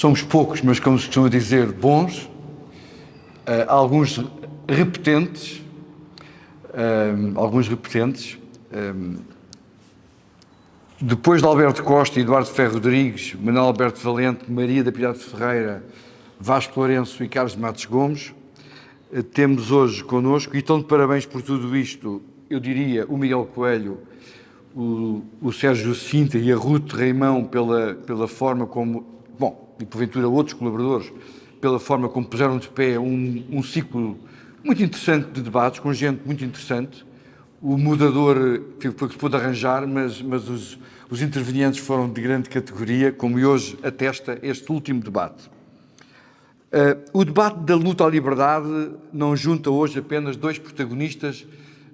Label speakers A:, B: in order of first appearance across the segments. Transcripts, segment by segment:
A: somos poucos, mas como se costuma dizer, bons, alguns repetentes, depois de Alberto Costa, Eduardo Ferro Rodrigues, Manuel Alberto Valente, Maria da Piedade Ferreira, Vasco Lourenço e Carlos de Matos Gomes, temos hoje connosco, e estão de parabéns por tudo isto, eu diria, o Miguel Coelho, o Sérgio Sinta e a Ruth Reimão pela forma como, bom, e porventura outros colaboradores, pela forma como puseram de pé um ciclo muito interessante de debates, com gente muito interessante. O moderador foi que se pôde arranjar, mas os intervenientes foram de grande categoria, como hoje atesta este último debate. O debate da luta à liberdade não junta hoje apenas dois protagonistas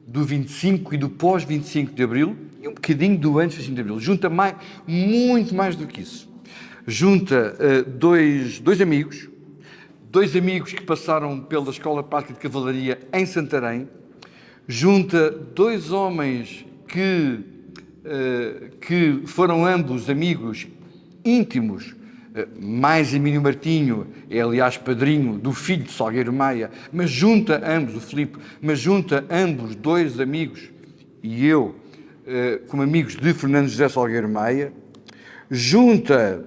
A: do 25 e do pós-25 de Abril e um bocadinho do antes 25 de Abril. Junta muito mais do que isso. Junta dois amigos que passaram pela Escola Prática de Cavalaria em Santarém. Junta dois homens que foram ambos amigos íntimos. Mais Emílio Martinho é, aliás, padrinho do filho de Salgueiro Maia, mas junta ambos, o Filipe, mas junta ambos dois amigos, e eu, como amigos de Fernando José Salgueiro Maia, junta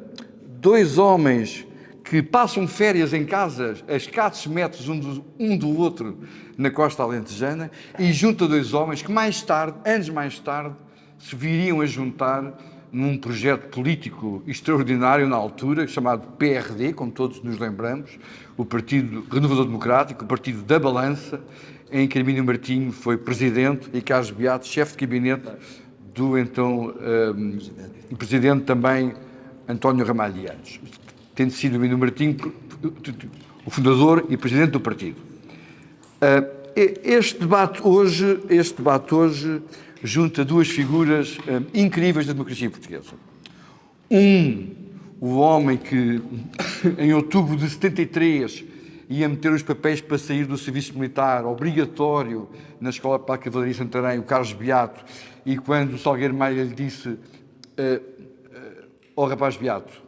A: dois homens que passam férias em casas a escassos metros um do outro na costa alentejana, e junta dois homens que mais tarde, anos mais tarde, se viriam a juntar num projeto político extraordinário na altura, chamado PRD, como todos nos lembramos, o Partido Renovador Democrático, o Partido da Balança, em que Emílio Martinho foi presidente e Carlos Beato, chefe de gabinete do então presidente também António Ramalhianos, tendo sido Emílio Martinho o fundador e presidente do partido. Este debate hoje junta duas figuras incríveis da democracia portuguesa. O homem que, em outubro de 73, ia meter os papéis para sair do serviço militar obrigatório na Escola para a Cavalaria de Santarém, o Carlos Beato, e quando o Salgueiro Maia lhe disse rapaz Beato,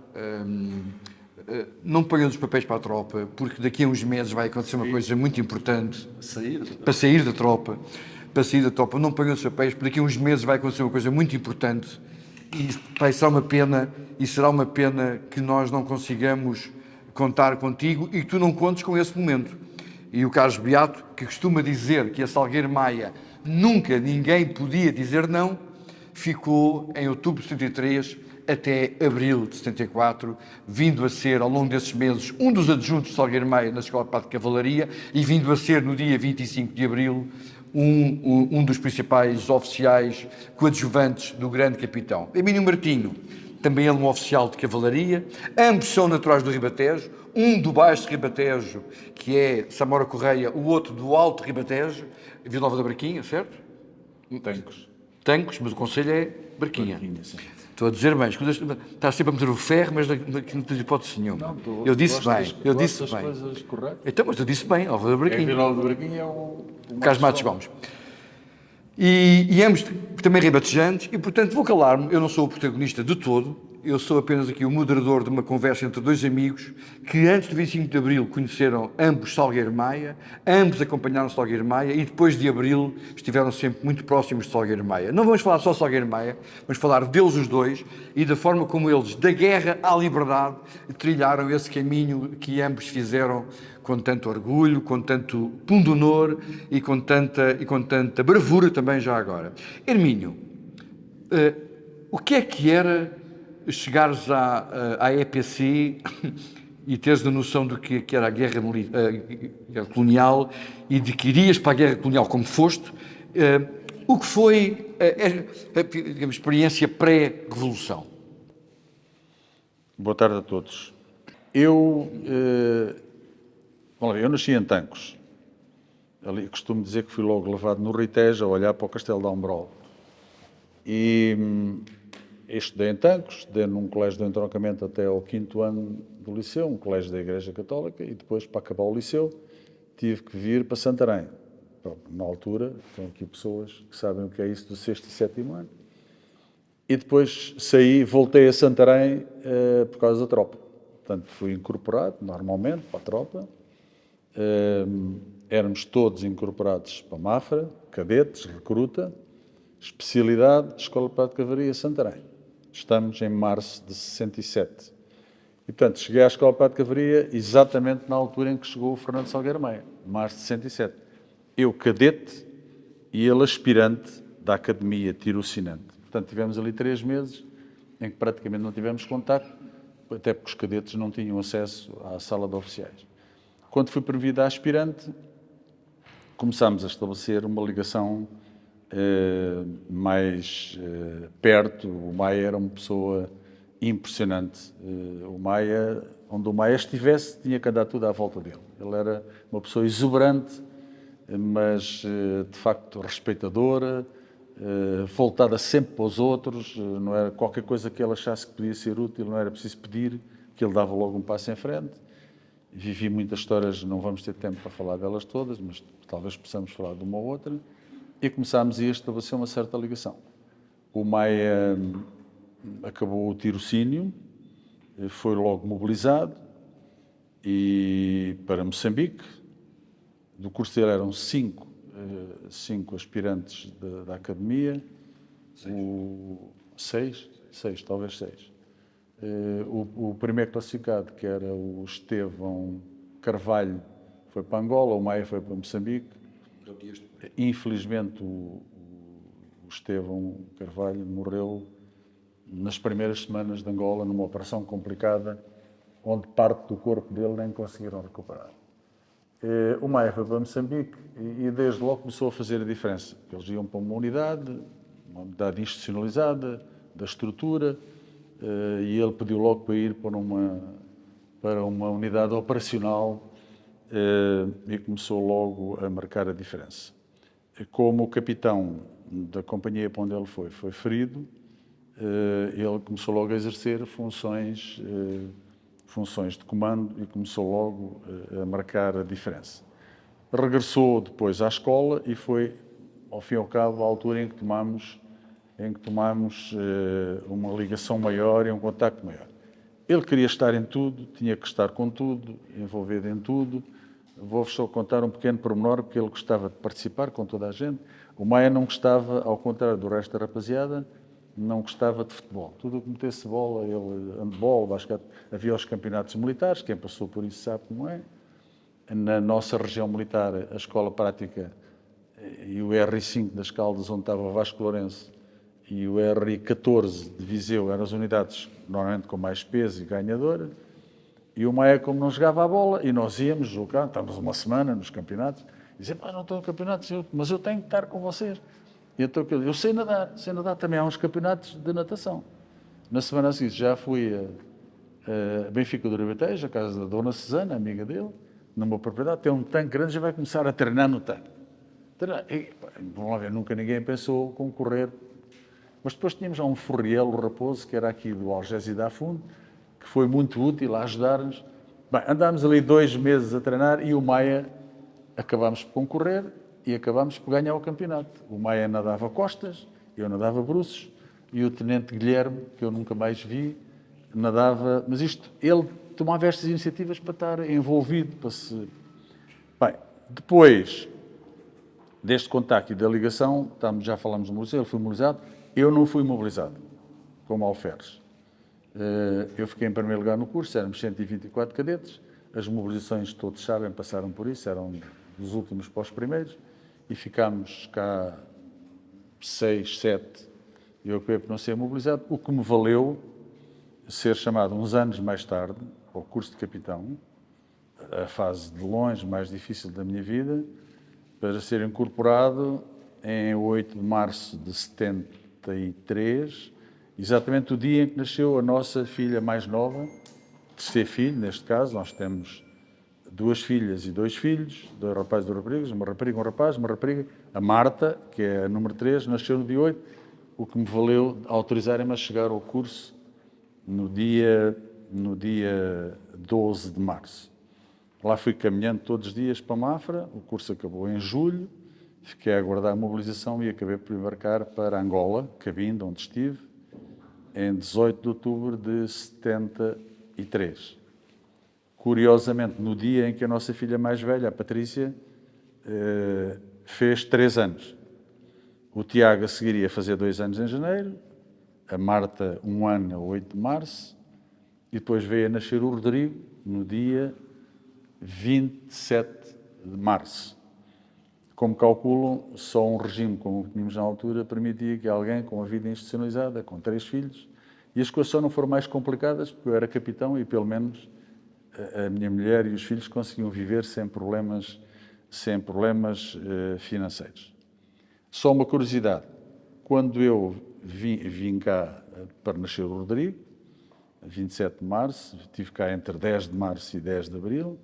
A: não ponham os papéis para a tropa, porque daqui a uns meses vai acontecer uma coisa muito importante para sair da tropa, não ponham os papéis, porque daqui a uns meses vai acontecer uma coisa muito importante e será uma pena que nós não consigamos contar contigo e que tu não contes com esse momento. E o Carlos Beato, que costuma dizer que a Salgueiro Maia nunca ninguém podia dizer não, ficou em outubro de 73 até abril de 74, vindo a ser, ao longo desses meses, um dos adjuntos de Salgueiro Maia na Escola de Cavalaria e vindo a ser, no dia 25 de abril, um dos principais oficiais coadjuvantes do grande capitão. Emílio Martinho, também ele um oficial de cavalaria, ambos são naturais do Ribatejo, um do Baixo Ribatejo, que é Samora Correia, o outro do Alto Ribatejo, Vila Nova da Barquinha, certo? Tancos, mas o conselho é Barquinha. Sim. Estou a dizer bem, está sempre a meter o ferro, mas não tens hipótese nenhuma. Eu disse bem.
B: Coisas corretas.
A: Então, mas eu disse bem, Alva da Barquinha.
B: Vila Nova da Barquinha é o
A: Carlos Matos Gomes. E ambos também ribatejantes, e portanto vou calar-me, eu não sou o protagonista de todo, eu sou apenas aqui o moderador de uma conversa entre dois amigos que antes do 25 de Abril conheceram ambos Salgueiro Maia, ambos acompanharam Salgueiro Maia e depois de Abril estiveram sempre muito próximos de Salgueiro Maia. Não vamos falar só de Salgueiro Maia, vamos falar deles os dois e da forma como eles, da guerra à liberdade, trilharam esse caminho que ambos fizeram com tanto orgulho, com tanto pundonor e com tanta bravura também já agora. Hermínio, o que era chegares à EPC e teres a noção do que era a guerra colonial e de que irias para a guerra colonial como foste, o que foi a experiência pré-revolução?
B: Boa tarde a todos. Eu nasci em Tancos. Ali costumo dizer que fui logo levado no Ritejo a olhar para o Castelo de Almbrol. E estudei em Tancos, estudei num colégio de entroncamento até ao 5º ano do liceu, um colégio da Igreja Católica, e depois, para acabar o liceu, tive que vir para Santarém. Na altura, estão aqui pessoas que sabem o que é isso do 6º e 7º ano. E depois voltei a Santarém por causa da tropa. portanto fui incorporado normalmente para a tropa. Éramos todos incorporados para a Mafra, cadetes, recruta, especialidade, Escola Prática de Cavalaria Santarém. Estamos em março de 67. E, portanto, cheguei à Escola Prática de Cavalaria exatamente na altura em que chegou o Fernando Salgueiro Maia, março de 67. Eu cadete e ele aspirante da Academia Tirocinante. Portanto, tivemos ali 3 meses em que praticamente não tivemos contacto, até porque os cadetes não tinham acesso à sala de oficiais. Quando fui promovido a aspirante, começámos a estabelecer uma ligação mais perto. O Maia era uma pessoa impressionante. O Maia, onde o Maia estivesse, tinha que andar tudo à volta dele. Ele era uma pessoa exuberante, mas de facto respeitadora, voltada sempre para os outros. Não era qualquer coisa que ele achasse que podia ser útil, não era preciso pedir, que ele dava logo um passo em frente. Vivi muitas histórias, não vamos ter tempo para falar delas todas, mas talvez possamos falar de uma ou outra. E começámos a estabelecer uma certa ligação. O Maia acabou o tirocínio, foi logo mobilizado e para Moçambique. Do curso dele eram 5 aspirantes da academia. 6, talvez 6. O primeiro classificado, que era o Estevão Carvalho, foi para Angola, o Maia foi para Moçambique. Infelizmente, o Estevão Carvalho morreu nas primeiras semanas de Angola, numa operação complicada, onde parte do corpo dele nem conseguiram recuperar. O Maia foi para Moçambique e desde logo começou a fazer a diferença. Eles iam para uma unidade institucionalizada, da estrutura, e ele pediu logo para ir para uma unidade operacional e começou logo a marcar a diferença. Como o capitão da companhia para onde ele foi ferido, ele começou logo a exercer funções de comando e começou logo a marcar a diferença. Regressou depois à escola e foi, ao fim e ao cabo, a altura em que tomámos uma ligação maior e um contacto maior. Ele queria estar em tudo, tinha que estar com tudo, envolvido em tudo. Vou-vos só contar um pequeno pormenor, porque ele gostava de participar com toda a gente. O Maia não gostava, ao contrário do resto da rapaziada, não gostava de futebol. Tudo o que metesse bola, ele, handball, basquete, havia os campeonatos militares, quem passou por isso sabe como é. Na nossa região militar, a Escola Prática e o R5 das Caldas, onde estava o Vasco Lourenço, e o R14 de Viseu, eram as unidades normalmente com mais peso e ganhadora. E o Maia, como não jogava a bola, e nós íamos jogar, estávamos uma semana nos campeonatos, e dizia, não estou no campeonato, mas eu tenho que estar com vocês. E então eu sei nadar também, há uns campeonatos de natação. Na semana seguinte já fui a Benfica do Ribatejo, a casa da Dona Susana, amiga dele, numa propriedade, tem um tanque grande, já vai começar a treinar no tanque. E, vamos lá ver, nunca ninguém pensou concorrer. Mas depois tínhamos já um Forriel, o Raposo, que era aqui do Algésio da Fundo, que foi muito útil a ajudar-nos. Bem, andámos ali 2 meses a treinar e o Maia acabámos por concorrer e acabámos por ganhar o campeonato. O Maia nadava costas, eu nadava bruços, e o Tenente Guilherme, que eu nunca mais vi, nadava... Mas ele tomava estas iniciativas para estar envolvido, para se... Bem, depois deste contacto e da ligação, já falamos de mobilização, ele foi mobilizado, eu não fui mobilizado, como alferes. Eu fiquei em primeiro lugar no curso, éramos 124 cadetes, as mobilizações, todos sabem, passaram por isso, eram dos últimos para os primeiros, e ficámos cá 6, 7, e eu acabei por não ser mobilizado, o que me valeu ser chamado uns anos mais tarde ao curso de capitão, a fase de longe mais difícil da minha vida, para ser incorporado em 8 de março de 73, exatamente o dia em que nasceu a nossa filha mais nova, terceiro filho, neste caso. Nós temos 2 filhas e 2 filhos, 2 rapazes e 2 raparigas, uma rapariga e um rapaz, uma rapariga, a Marta, que é a número 3, nasceu no dia 8, o que me valeu autorizarem-me a chegar ao curso no dia 12 de março. Lá fui caminhando todos os dias para Mafra, o curso acabou em julho, fiquei a aguardar a mobilização e acabei por embarcar para Angola, Cabinda, onde estive, em 18 de outubro de 73. curiosamente, no dia em que a nossa filha mais velha, a Patrícia, fez 3 anos. O Tiago a seguir ia fazer 2 anos em janeiro, a Marta 1 ano a 8 de março, e depois veio a nascer o Rodrigo no dia 27 de março. Como calculam, só um regime como o que tínhamos na altura permitia que alguém com a vida institucionalizada, com 3 filhos, e as coisas só não foram mais complicadas porque eu era capitão e pelo menos a minha mulher e os filhos conseguiam viver sem problemas financeiros. Só uma curiosidade, quando eu vim cá para nascer o Rodrigo, 27 de março, estive cá entre 10 de março e 10 de abril,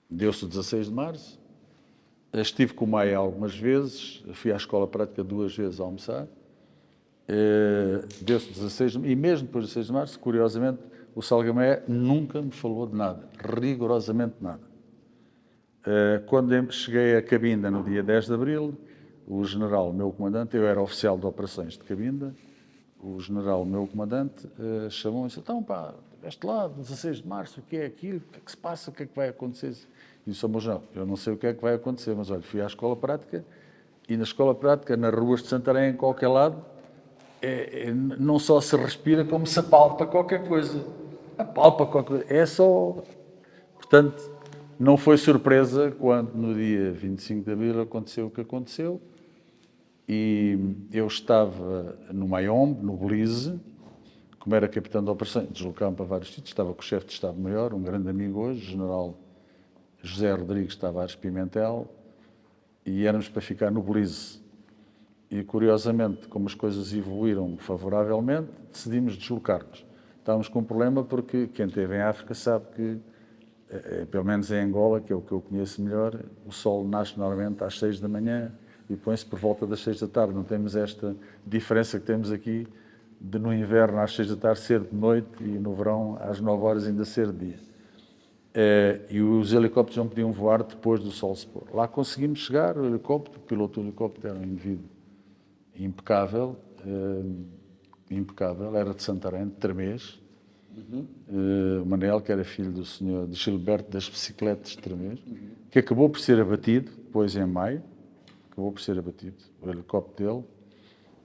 B: deu-se o 16 de março, estive com o Maia algumas vezes, fui à escola prática 2 vezes a almoçar, deu-se o 16 e mesmo depois do 16 de março, curiosamente, o Salgueiro nunca me falou de nada, rigorosamente nada. Quando cheguei a Cabinda no dia 10 de abril, o general, meu comandante, eu era oficial de operações de Cabinda, o general, meu comandante, chamou-me e disse: então pá, este lá, 16 de março, o que é aquilo? O que é que se passa? O que é que vai acontecer? E disse ao meu general: eu não sei o que é que vai acontecer, mas olha, fui à escola prática e na escola prática, nas ruas de Santarém, em qualquer lado, não só se respira, como se apalpa qualquer coisa. Apalpa qualquer coisa. É só... Portanto, não foi surpresa quando no dia 25 de abril aconteceu o que aconteceu. E eu estava no Mayombe, no Belize, como era capitão de operações, deslocava-me para vários sítios, estava com o chefe de Estado-Maior, um grande amigo hoje, o general José Rodrigues Tavares Pimentel, e éramos para ficar no Belize. E, curiosamente, como as coisas evoluíram favoravelmente, decidimos deslocar-nos. Estávamos com um problema porque quem esteve em África sabe que, pelo menos em Angola, que é o que eu conheço melhor, o sol nasce normalmente às 6 da manhã e põe-se por volta das 6 da tarde. Não temos esta diferença que temos aqui de no inverno às 6 da tarde ser de noite e no verão às 9 horas ainda ser de dia. E os helicópteros não podiam voar depois do sol se pôr. Lá conseguimos chegar, o helicóptero, o piloto do helicóptero era um indivíduo impecável, era de Santarém, de Tremês. O Manel, que era filho do senhor de Gilberto das Bicicletas de Tremês, que acabou por ser abatido, depois em maio, acabou por ser abatido, o helicóptero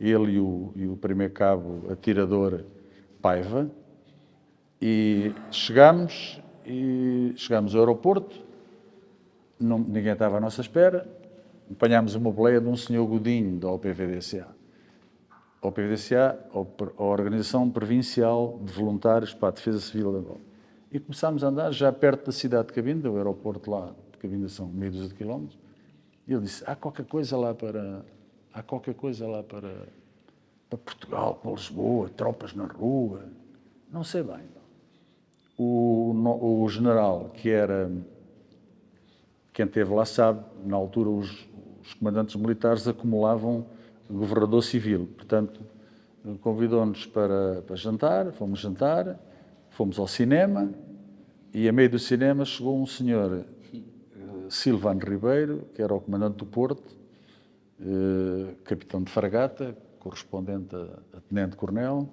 B: dele, ele e o primeiro cabo atirador Paiva, e chegámos ao aeroporto, ninguém estava à nossa espera, apanhámos uma boleia de um senhor Godinho da OPVDCA. A OPVDCA, a Organização Provincial de Voluntários para a Defesa Civil de Angola. E começámos a andar já perto da cidade de Cabinda, o aeroporto lá de Cabinda são meia dúzia de quilómetros, e ele disse: há qualquer coisa lá para Portugal, para Lisboa, tropas na rua, não sei bem. O general, que era... Quem esteve lá sabe, na altura os comandantes militares acumulavam governador civil. Portanto, convidou-nos para jantar, fomos ao cinema, e a meio do cinema chegou um senhor, Silvano Ribeiro, que era o comandante do Porto, capitão de fragata, correspondente a tenente-coronel,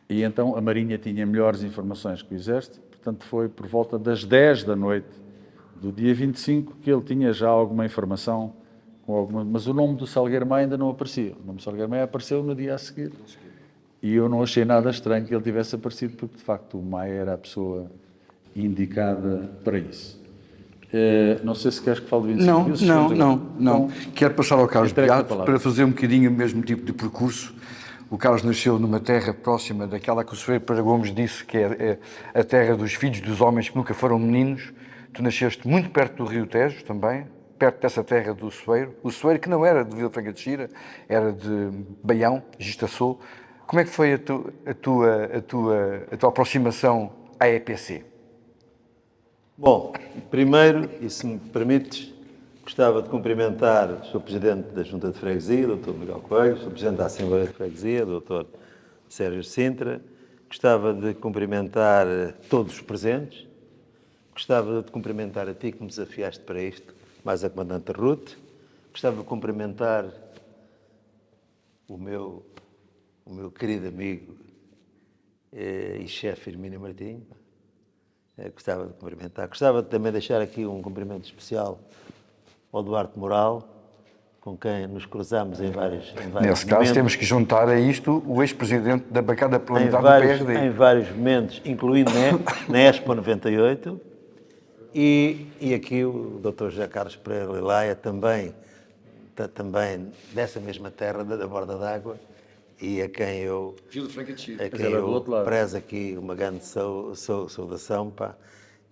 B: e então a Marinha tinha melhores informações que o Exército, portanto foi por volta das 10 da noite do dia 25 que ele tinha já alguma informação, mas o nome do Salgueiro Maia ainda não aparecia. O nome do Salgueiro Maia apareceu no dia a seguir. E eu não achei nada estranho que ele tivesse aparecido, porque de facto o Maia era a pessoa indicada para isso. Não sei se queres que fale de 25
A: Não.
B: Então,
A: Quero passar ao Carlos
B: entrego a
A: Beato
B: palavra.
A: para fazer um bocadinho o mesmo tipo de percurso. O Carlos nasceu numa terra próxima daquela que o Soeiro Para Gomes disse que é a terra dos filhos dos homens que nunca foram meninos. Tu nasceste muito perto do Rio Tejo também, perto dessa terra do Soeiro. O Soeiro, que não era de Vila Franca de Xira, era de Baião, Gistaçou. Como é que foi a tua aproximação à EPC?
C: Bom, primeiro, e se me permites, gostava de cumprimentar o Sr. Presidente da Junta de Freguesia, Dr. Miguel Coelho, o Sr. Presidente da Assembleia de Freguesia, Dr. Sérgio Sintra. Gostava de cumprimentar todos os presentes. Gostava de cumprimentar a ti que me desafiaste para isto, mais a Comandante Ruth. Gostava de cumprimentar o meu querido amigo e chefe Hermínio Martins. gostava de cumprimentar. Gostava de também deixar aqui um cumprimento especial ao Duarte Moral, com quem nos cruzamos em vários
A: Nesse caso,
C: momentos.
A: temos que juntar a isto o ex-presidente da bancada
C: em
A: parlamentar do
C: vários,
A: PRD.
C: em vários momentos, incluindo na Expo 98, e aqui o Dr. José Carlos Pereira Lilaia, também dessa mesma terra, da Borda d'Água, e a quem eu, prezo aqui uma grande saudação, pá,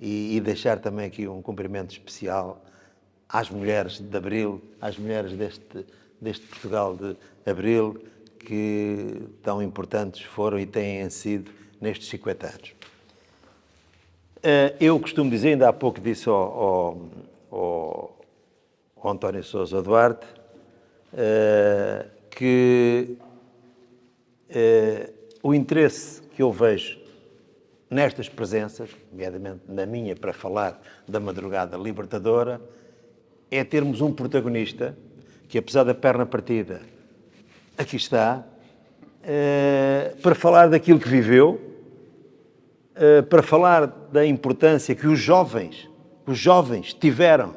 C: e deixar também aqui um cumprimento especial às mulheres de Abril, às mulheres deste Portugal de Abril, que tão importantes foram e têm sido nestes 50 anos. Eu costumo dizer, ainda há pouco disse ao António Sousa Duarte, que o interesse que eu vejo nestas presenças, nomeadamente na minha para falar da madrugada libertadora, é termos um protagonista que, apesar da perna partida, aqui está, para falar daquilo que viveu, para falar da importância que os jovens tiveram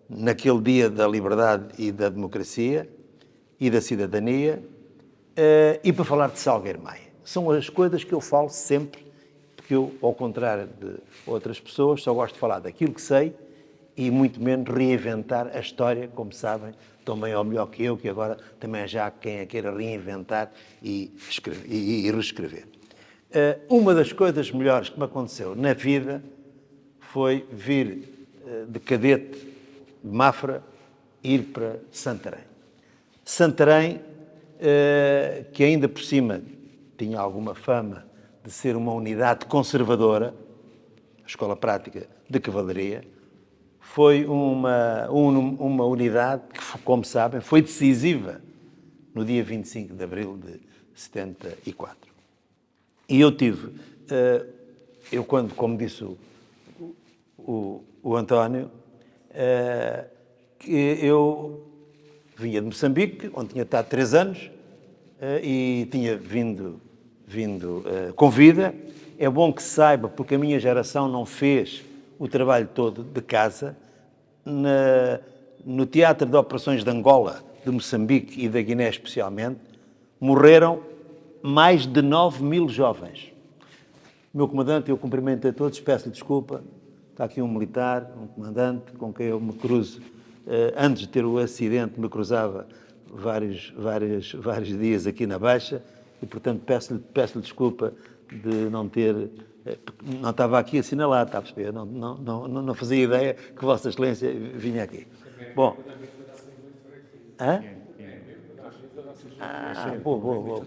C: naquele dia da liberdade e da democracia e da cidadania, e para falar de Salgueiro Maia. São as coisas que eu falo sempre, porque eu, ao contrário de outras pessoas, só gosto de falar daquilo que sei e muito menos reinventar a história, como sabem, tão bem ou melhor que eu, que agora também já há quem a queira reinventar e reescrever. Uma das coisas melhores que me aconteceu na vida foi vir de cadete de Mafra ir para Santarém. Santarém, que ainda por cima tinha alguma fama de ser uma unidade conservadora, a Escola Prática de Cavalaria, foi uma unidade que, como sabem, foi decisiva no dia 25 de abril de 74. E eu tive, quando, como disse o António, que eu vinha de Moçambique, onde tinha estado 3 anos, e tinha vindo com vida. É bom que se saiba, porque a minha geração não fez o trabalho todo de casa. No Teatro de Operações de Angola, de Moçambique e da Guiné especialmente, morreram mais de 9.000 jovens. Meu comandante, eu cumprimento a todos, peço-lhe desculpa. Está aqui um militar, um comandante, com quem eu me cruzo. Antes de ter o acidente, me cruzava vários dias aqui na Baixa, e, portanto, peço-lhe desculpa de não ter... Não estava aqui assinalado, está a perceber? Não fazia ideia que Vossa Excelência vinha aqui. Bom. Hã? Boa.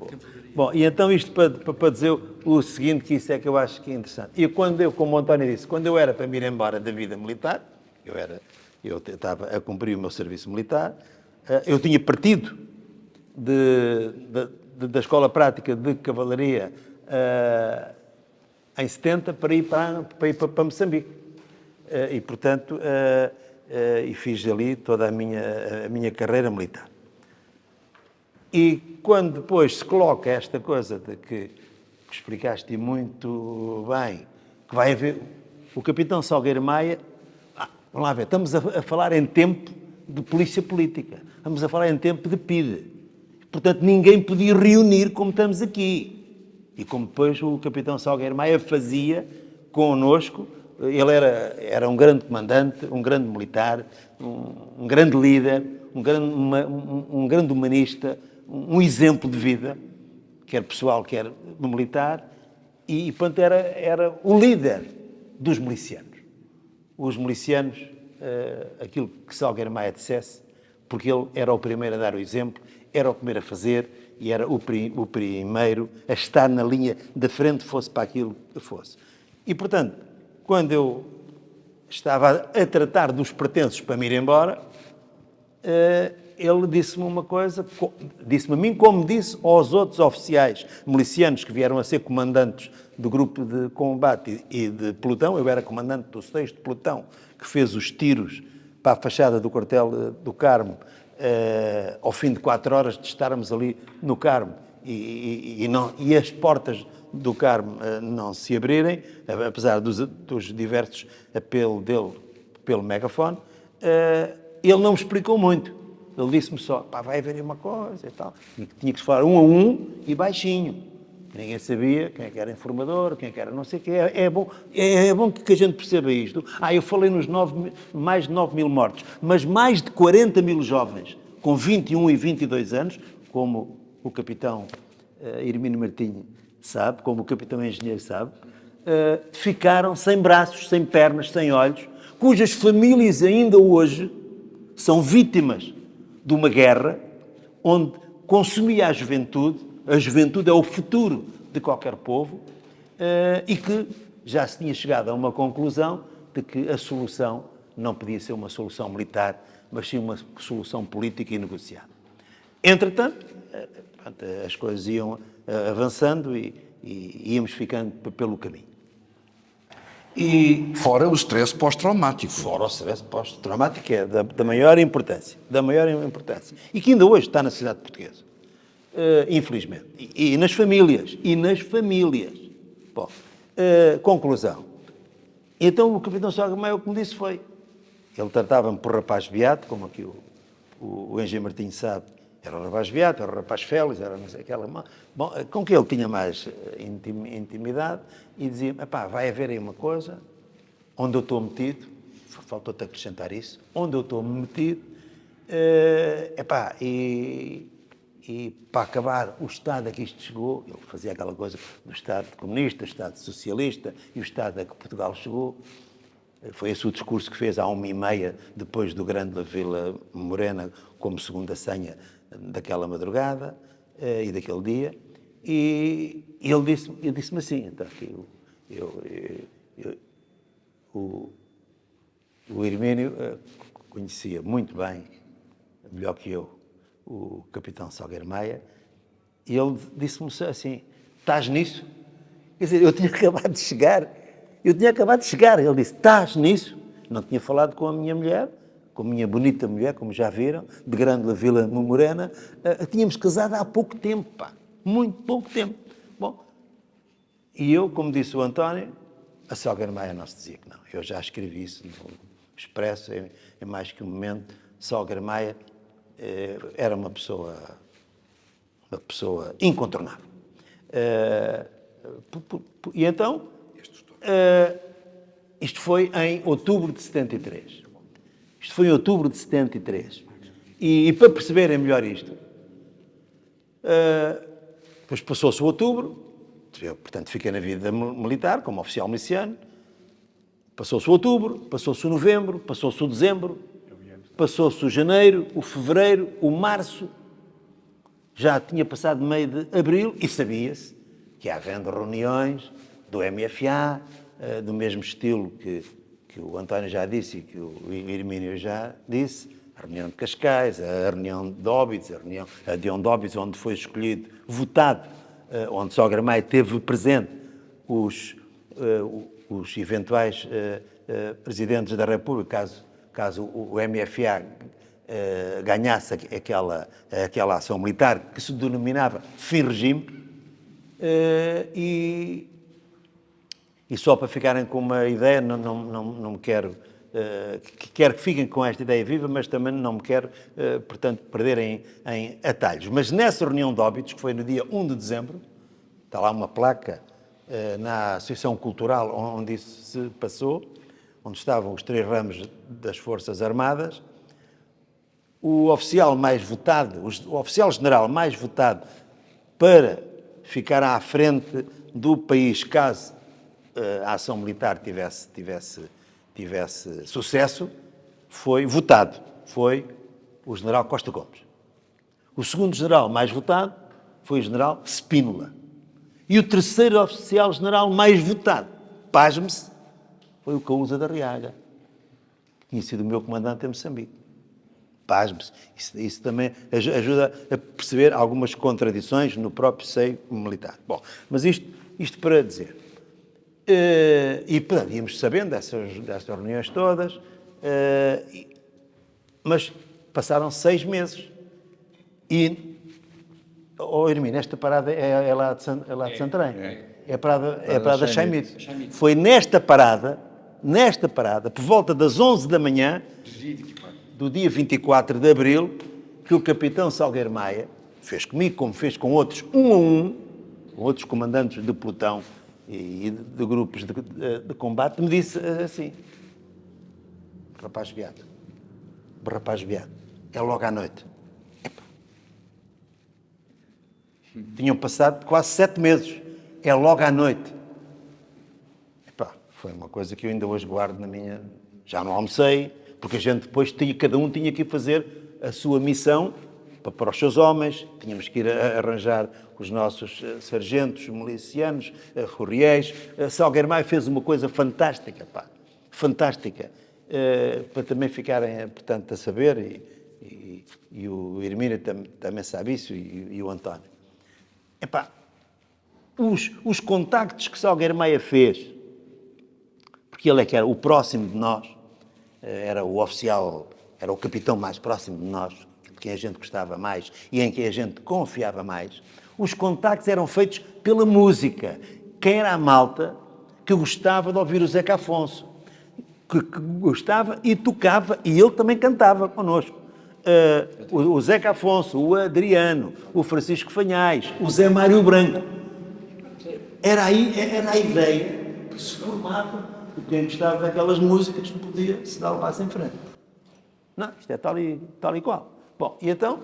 C: Bom, e então isto para dizer o seguinte, que isso é que eu acho que é interessante. E como o António disse, quando eu era para me ir embora da vida militar, eu estava a cumprir o meu serviço militar, eu tinha partido da Escola Prática de Cavalaria em 70 para ir para Moçambique. E, portanto, e fiz ali toda a minha carreira militar. E quando depois se coloca esta coisa de que explicaste muito bem, que vai haver o capitão Salgueiro Maia, vamos lá ver, estamos a falar em tempo de polícia política, estamos a falar em tempo de PIDE. Portanto, ninguém podia reunir como estamos aqui. E como depois o capitão Salgueiro Maia fazia connosco, ele era um grande comandante, um grande militar, um grande líder, um grande humanista, um exemplo de vida, quer pessoal, quer militar, e portanto era o líder dos milicianos. Os milicianos, aquilo que Salgueiro Maia dissesse, porque ele era o primeiro a dar o exemplo, era o primeiro a fazer e era o primeiro a estar na linha da frente, fosse para aquilo que fosse. E, portanto, quando eu estava a tratar dos pertences para me ir embora, ele disse-me uma coisa, disse-me a mim como disse aos outros oficiais milicianos que vieram a ser comandantes do grupo de combate e de pelotão. Eu era comandante do 6º pelotão, que fez os tiros para a fachada do quartel do Carmo, ao fim de 4 horas de estarmos ali no Carmo, e as portas do Carmo não se abrirem, apesar dos diversos apelos dele pelo megafone, ele não me explicou muito. Ele disse-me só, pá, vai haver aí uma coisa e tal. E que tinha que se falar um a um e baixinho. Ninguém sabia quem é que era informador, quem é que era não sei o quê. É bom que a gente perceba isto. Eu falei nos mais de 9 mil mortos, mas mais de 40 mil jovens com 21 e 22 anos, como o capitão Hermínio Martinho sabe, como o capitão engenheiro sabe, ficaram sem braços, sem pernas, sem olhos, cujas famílias ainda hoje são vítimas de uma guerra onde consumia a juventude é o futuro de qualquer povo, e que já se tinha chegado a uma conclusão de que a solução não podia ser uma solução militar, mas sim uma solução política e negociada. Entretanto, as coisas iam avançando e íamos ficando pelo caminho.
A: E fora o stress pós-traumático.
C: Fora o stress pós-traumático, que é da maior importância. Da maior importância. E que ainda hoje está na sociedade portuguesa. Infelizmente. E nas famílias. Bom, conclusão. Então o capitão Salgueiro Maia, o que me disse foi, ele tratava-me por rapaz beato, como aqui o engenheiro Martinho sabe, era um rapaz beato, era um rapaz feliz, era não sei aquela... Bom, com que ele tinha mais intimidade, e dizia-me, vai haver aí uma coisa, onde eu estou metido, faltou-te acrescentar isso, onde eu estou metido, e para acabar o Estado a que isto chegou, ele fazia aquela coisa do Estado comunista, o Estado socialista e o Estado a que Portugal chegou. Foi esse o discurso que fez à 1h30, depois do Grande Vila Morena, como segunda senha daquela madrugada e daquele dia. E ele disse-me assim, então, que o Hermínio conhecia muito bem, melhor que eu, o capitão Salgueiro Maia, e ele disse-me assim, estás nisso? Quer dizer, eu tinha acabado de chegar, ele disse, estás nisso? Não tinha falado com a minha mulher, com a minha bonita mulher, como já viram, de Grande Vila Morena, tínhamos casado há pouco tempo, muito pouco tempo. Bom, e eu, como disse o António, a Salgueiro Maia não se dizia que não. Eu já escrevi isso no Expresso, em mais que um momento, Salgueiro Maia era uma pessoa incontornável. E então, isto foi em outubro de 73. E para perceberem melhor isto, depois passou-se o outubro, eu, portanto, fiquei na vida militar, como oficial miliciano, passou-se o outubro, passou-se o novembro, passou-se o dezembro, passou-se o janeiro, o fevereiro, o março, já tinha passado meio de abril e sabia-se que, havendo reuniões do MFA, do mesmo estilo que o António já disse e que o Hermínio já disse, a reunião de Cascais, a reunião de Óbidos, a de Óbidos, onde foi escolhido, votado, onde Salgueiro Maia teve presente os eventuais presidentes da República, caso o MFA ganhasse aquela ação militar que se denominava fim regime, e só para ficarem com uma ideia, não me quero que fiquem com esta ideia viva, mas também não me quero, portanto, perder em atalhos. Mas nessa reunião de Óbidos, que foi no dia 1 de dezembro, está lá uma placa na Associação Cultural onde isso se passou, onde estavam os 3 ramos das Forças Armadas, o oficial general mais votado para ficar à frente do país caso a ação militar tivesse sucesso, foi votado, foi o general Costa Gomes. O segundo general mais votado foi o general Spínola. E o terceiro oficial general mais votado, pasme-se, foi o Caúza da Riaga, que tinha sido o meu comandante em Moçambique. Pasme-se. Isso também ajuda a perceber algumas contradições no próprio seio militar. Bom, mas isto para dizer. E, portanto, íamos sabendo dessas reuniões todas, mas passaram 6 meses. E Oh, Hermínio, esta parada é lá de Santarém. É a parada
B: da
C: Chaimite. Foi nesta parada, por volta das 11 da manhã, do dia 24 de Abril, que o capitão Salgueiro Maia fez comigo, como fez com outros, um a um, com outros comandantes de pelotão e de grupos de combate, me disse assim: rapaz viado, é logo à noite. Epa. Tinham passado quase 7 meses, é logo à noite. Epa, foi uma coisa que eu ainda hoje guardo na minha... Já não almocei, porque a gente depois cada um tinha que ir fazer a sua missão para os seus homens, tínhamos que ir arranjar os nossos sargentos, milicianos, roriéis. Salgueiro Maia fez uma coisa fantástica, pá, fantástica, para também ficarem, portanto, a saber, e o Hermínio também sabe isso, e o António. Epá, os contactos que Salgueiro Maia fez, porque ele é que era o próximo de nós, era o oficial, era o capitão mais próximo de nós, de quem a gente gostava mais e em quem a gente confiava mais. Os contactos eram feitos pela música. Quem era a malta que gostava de ouvir o Zeca Afonso, que gostava e tocava, e ele também cantava connosco. O Zeca Afonso, o Adriano, o Francisco Fanhais, o Zé Mário Branco. Era a ideia que se formava. Quem gostava daquelas músicas podia se dar o passo em frente. Não, isto é tal e qual. Bom, e então...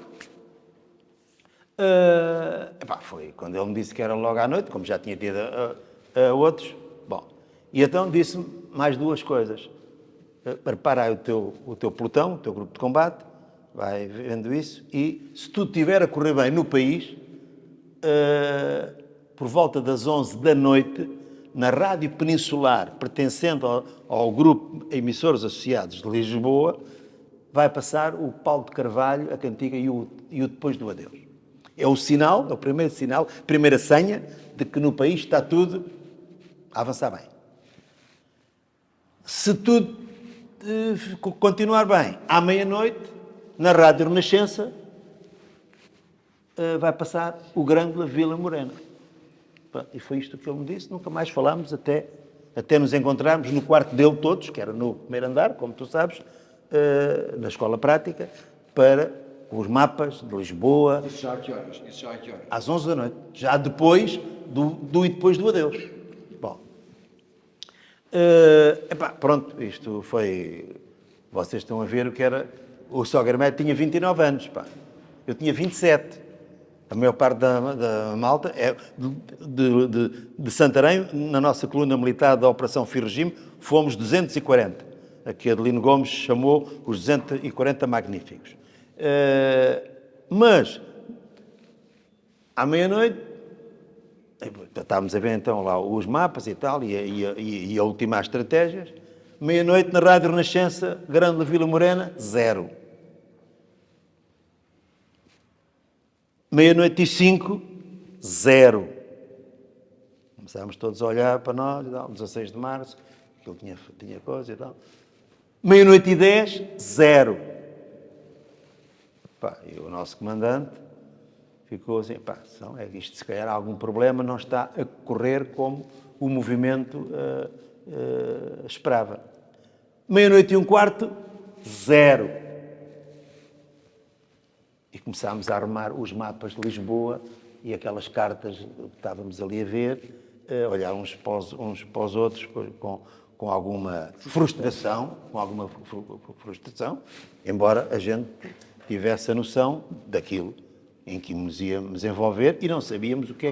C: foi quando ele me disse que era logo à noite, como já tinha tido outros. Bom, e então disse-me mais 2 coisas. Prepara aí o teu pelotão, o teu grupo de combate, vai vendo isso, e se tudo estiver a correr bem no país, por volta das 11 da noite... na Rádio Peninsular, pertencente ao grupo Emissores Associados de Lisboa, vai passar o Paulo de Carvalho, a cantiga e o Depois do Adeus. É o sinal, é o primeiro sinal, primeira senha de que no país está tudo a avançar bem. Se tudo continuar bem, à meia-noite, na Rádio Renascença, vai passar o Grândola Vila Morena. E foi isto que ele me disse, nunca mais falámos até nos encontrarmos no quarto dele todos, que era no primeiro andar, como tu sabes, na escola prática, para os mapas de Lisboa.
A: Isso já a que horas?
C: Às 11 da noite, já depois do e depois do adeus. Bom, pronto, isto foi... Vocês estão a ver o que era... O Salgueiro Maia tinha 29 anos, pá. Eu tinha 27. A maior parte da malta é de Santarém, na nossa coluna militar da Operação Firme Regime, fomos 240. A que Adelino Gomes chamou os 240 magníficos. Mas, à meia-noite, estávamos a ver então lá os mapas e tal, e a ultimar estratégias. Meia-noite na Rádio Renascença, Grândola Vila Morena, 0. Meia-noite e 5, 0. Começámos todos a olhar para nós, 16 de março, ele tinha coisa e tal. Meia-noite e 10, 0. E o nosso comandante ficou assim, isto se calhar há algum problema, não está a correr como o movimento esperava. Meia-noite e 1/4, 0. E começámos a arrumar os mapas de Lisboa e aquelas cartas que estávamos ali a ver, a olhar uns para os outros com alguma frustração, embora a gente tivesse a noção daquilo em que nos íamos envolver e não sabíamos o que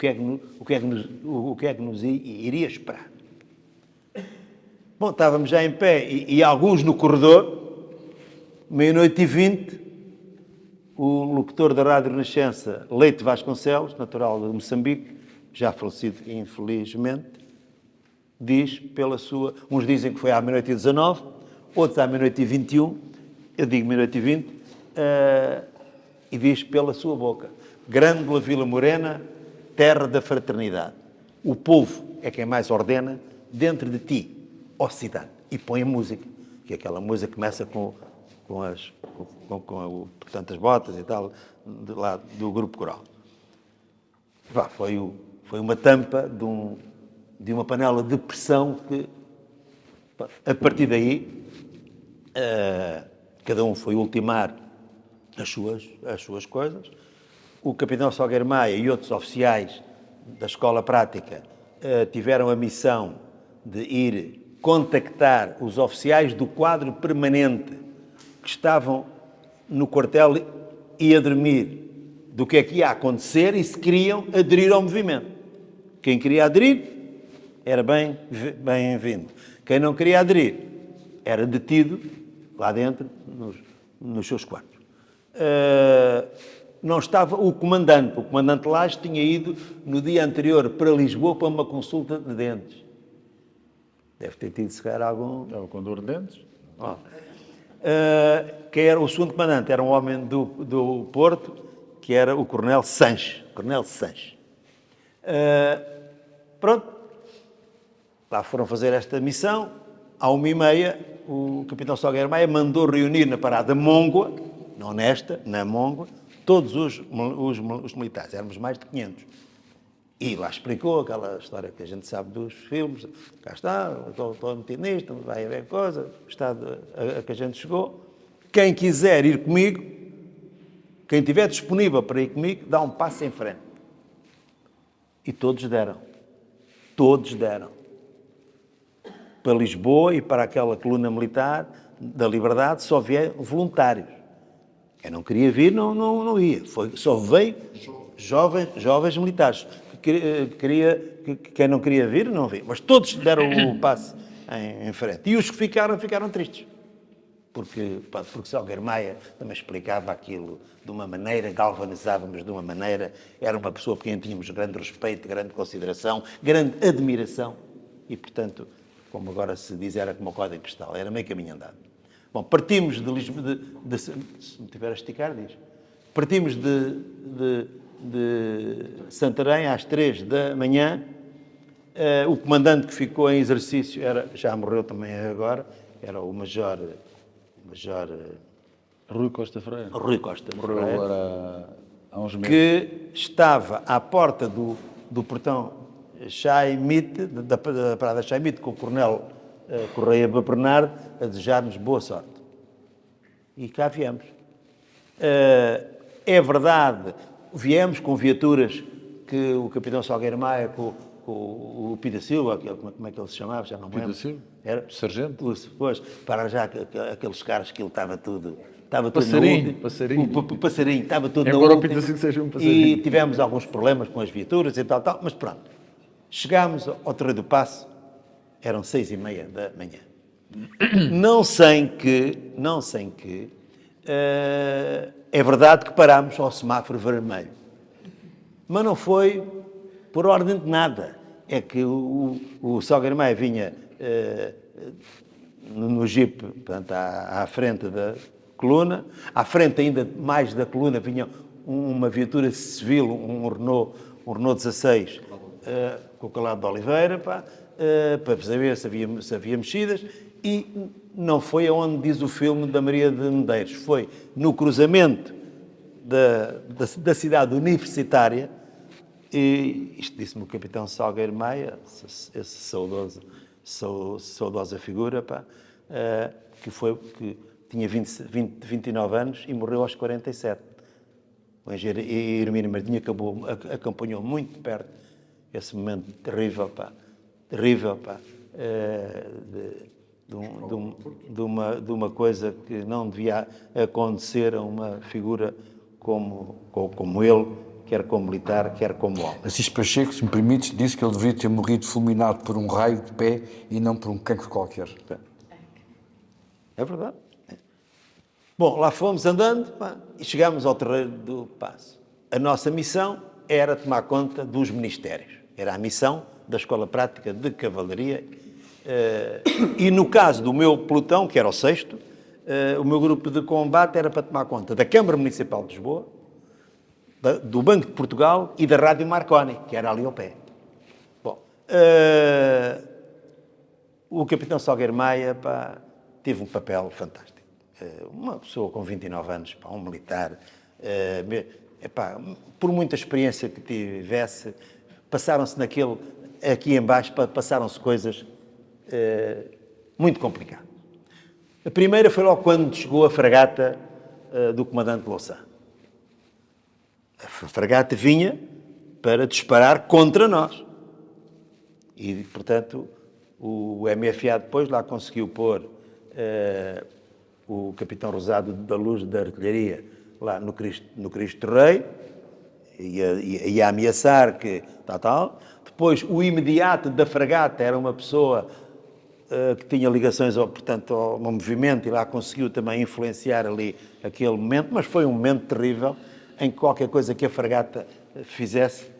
C: é que nos iria esperar. Bom, estávamos já em pé e alguns no corredor, 00:20, o locutor da Rádio Renascença, Leite Vasconcelos, natural de Moçambique, já falecido infelizmente, diz pela sua... Uns dizem que foi à 00:19, outros à 00:21, eu digo 00:20, e diz pela sua boca: Grândola Vila Morena, terra da fraternidade. O povo é quem mais ordena dentro de ti, ó cidade. E põe a música, que aquela música começa com portanto, as botas e tal, lá do grupo coral. pá, foi uma tampa de uma panela de pressão que, pá, a partir daí, cada um foi ultimar as suas coisas. O capitão Salgueiro Maia e outros oficiais da escola prática tiveram a missão de ir contactar os oficiais do quadro permanente que estavam no quartel e a dormir do que é que ia acontecer e se queriam aderir ao movimento. Quem queria aderir era bem-vindo. Quem não queria aderir era detido lá dentro, nos seus quartos. Não estava o comandante Lage tinha ido no dia anterior para Lisboa para uma consulta de dentes. Deve ter tido, se calhar, algum...
B: Estava com dor de dentes?
C: Que era o segundo comandante, era um homem do Porto, que era o Coronel Sanches. Pronto, lá foram fazer esta missão. À 1h30, o capitão Salgueiro Maia mandou reunir na parada Móngua, não nesta, na Móngua, todos os militares, éramos mais de 500. E lá explicou aquela história que a gente sabe dos filmes, cá está, estou metido nisto, vai haver coisa, o estado a que a gente chegou. Quem quiser ir comigo, quem estiver disponível para ir comigo, dá um passo em frente. E todos deram. Para Lisboa e para aquela coluna militar da Liberdade só vieram voluntários. Quem não queria vir não ia. Só veio jovens militares. Quem não queria vir, não veio. Mas todos deram o passo em frente. E os que ficaram tristes. Porque Salgueiro Maia também explicava aquilo de uma maneira, galvanizávamos de uma maneira, era uma pessoa por quem tínhamos grande respeito, grande consideração, grande admiração. E, portanto, como agora se diz, era como o código postal, era meio caminho andado. Bom, partimos de Lisboa, se me tiver a esticar, diz. Partimos de Santarém às 3 da manhã. O comandante que ficou em exercício já morreu também agora, era o Major
B: Rui Costa Freire.
C: Morreu
B: agora há uns meses.
C: Que estava à porta do portão Chaimite, da parada Chaimite, com o coronel Correia Bernardo, a desejar-nos boa sorte. E cá viemos. É verdade, viemos com viaturas que o capitão Salgueiro Maia, com o Pita Silva, como é que ele se chamava? Já não me lembro.
B: Pita Silva?
C: Era?
B: Sargento?
C: Pois, para já aqueles caras que ele estava tudo...
B: Passarinho.
C: Passarinho, estava tudo na
B: Agora o
C: última.
B: Pita Silva seja um passarinho.
C: E tivemos alguns problemas com as viaturas e tal, mas pronto. Chegámos ao Terreiro do Paço, eram 6h30 da manhã. Não sem que é verdade que parámos ao semáforo vermelho. Mas não foi por ordem de nada. É que o Salgueiro Maia vinha no jipe, portanto, à frente da coluna. À frente ainda mais da coluna vinha uma viatura civil, um Renault 16, com o calado de Oliveira, para saber se havia mexidas. E não foi aonde diz o filme da Maria de Medeiros, foi no cruzamento da cidade universitária. E isto disse-me o capitão Salgueiro Maia, essa saudosa figura, que tinha 29 anos e morreu aos 47. O engenheiro Hermínio Martinho acompanhou muito de perto esse momento terrível, de uma coisa que não devia acontecer a uma figura como ele, quer como militar, quer como homem.
A: Assis Pacheco, se me permites, disse que ele deveria ter morrido fulminado por um raio de pé e não por um cancro qualquer.
C: É verdade. Bom, lá fomos andando e chegámos ao Terreiro do Paço. A nossa missão era tomar conta dos ministérios. Era a missão da Escola Prática de Cavalaria. E no caso do meu pelotão, que era o 6º, o meu grupo de combate era para tomar conta da Câmara Municipal de Lisboa, do Banco de Portugal e da Rádio Marconi, que era ali ao pé. Bom, o capitão Salgueiro Maia teve um papel fantástico. Uma pessoa com 29 anos, um militar, epá, por muita experiência que tivesse, passaram-se aqui em baixo, passaram-se coisas muito complicadas. A primeira foi logo quando chegou a fragata do comandante Louçã. A fragata vinha para disparar contra nós. E, portanto, o MFA depois lá conseguiu pôr o capitão Rosado da Luz da Artilharia lá no Cristo Rei, e a ameaçar que tal. Depois, o imediato da fragata era uma pessoa que tinha ligações, portanto, ao movimento, e lá conseguiu também influenciar ali aquele momento, mas foi um momento terrível em que qualquer coisa que a fragata fizesse,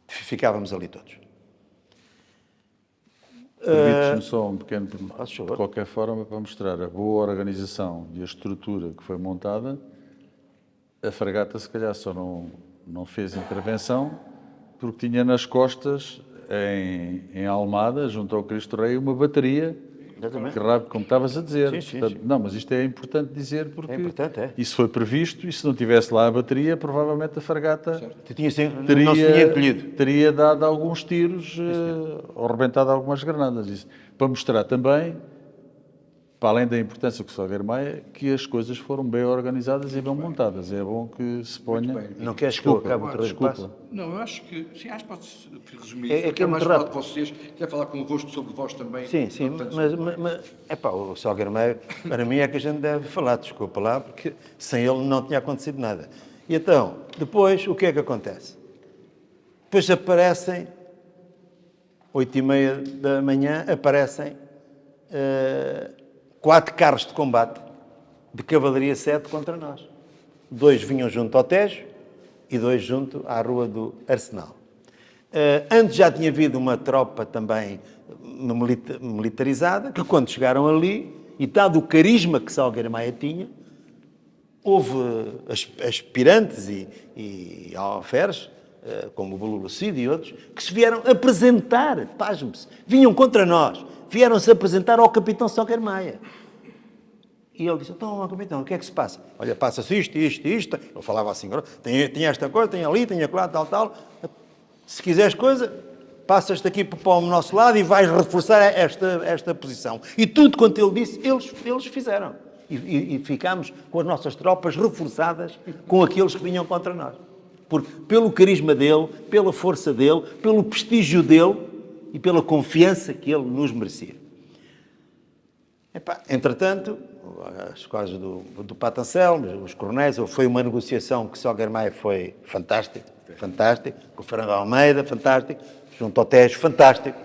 C: ficávamos ali todos.
B: Permites-me só um pequeno...
C: Faz favor.
B: De qualquer forma, para mostrar a boa organização e a estrutura que foi montada, a fragata se calhar só não fez intervenção porque tinha nas costas, em Almada, junto ao Cristo Rei, uma bateria,
C: Exatamente.
B: como estavas a dizer.
C: Sim.
B: Portanto, não, mas isto é importante dizer porque
C: É importante, é.
B: isso foi previsto e se não tivesse lá a bateria, provavelmente a fragata
C: Não se tinha encolhido.
B: teria dado alguns tiros ou rebentado algumas granadas. Isso, para mostrar também, para além da importância que o Salgueiro Maia, que as coisas foram bem organizadas e bem montadas. É bom que se ponha...
C: Não queres que eu acabe o terreno de passo?
A: Não, eu acho que pode-se resumir.
C: É que
A: Quer
C: é
A: mais
C: muito
A: falar de
C: rápido.
A: vocês, quer falar convosco sobre vós também.
C: Sim,
A: Portanto,
C: mas epá, o Salgueiro Maia, para mim é que a gente deve falar, desculpa lá, porque sem ele não tinha acontecido nada. E então, depois, o que é que acontece? Depois aparecem, 8h30 da manhã, aparecem 4 carros de combate de Cavalaria 7 contra nós. 2 vinham junto ao Tejo e 2 junto à Rua do Arsenal. Antes já tinha havido uma tropa também militarizada, que quando chegaram ali, e dado o carisma que Salgueiro Maia tinha, houve aspirantes e alferes, como o Bolo Lucídio e outros, que se vieram apresentar, pasme-se, vinham contra nós, vieram-se apresentar ao capitão Salgueiro Maia. E ele disse, então, capitão, o que é que se passa? Olha, passa-se isto. Ele falava assim, tem esta coisa, tem ali, tem acolá, tal. Se quiseres coisa, passas-te aqui para o nosso lado e vais reforçar esta posição. E tudo quanto ele disse, eles fizeram. E ficámos com as nossas tropas reforçadas com aqueles que vinham contra nós. Porque pelo carisma dele, pela força dele, pelo prestígio dele e pela confiança que ele nos merecia. Entretanto, as coisas do Patancel, os coronéis, foi uma negociação que Salgueiro Maia foi fantástico, com o Fernando Almeida, fantástico, junto ao Tejo, fantástico.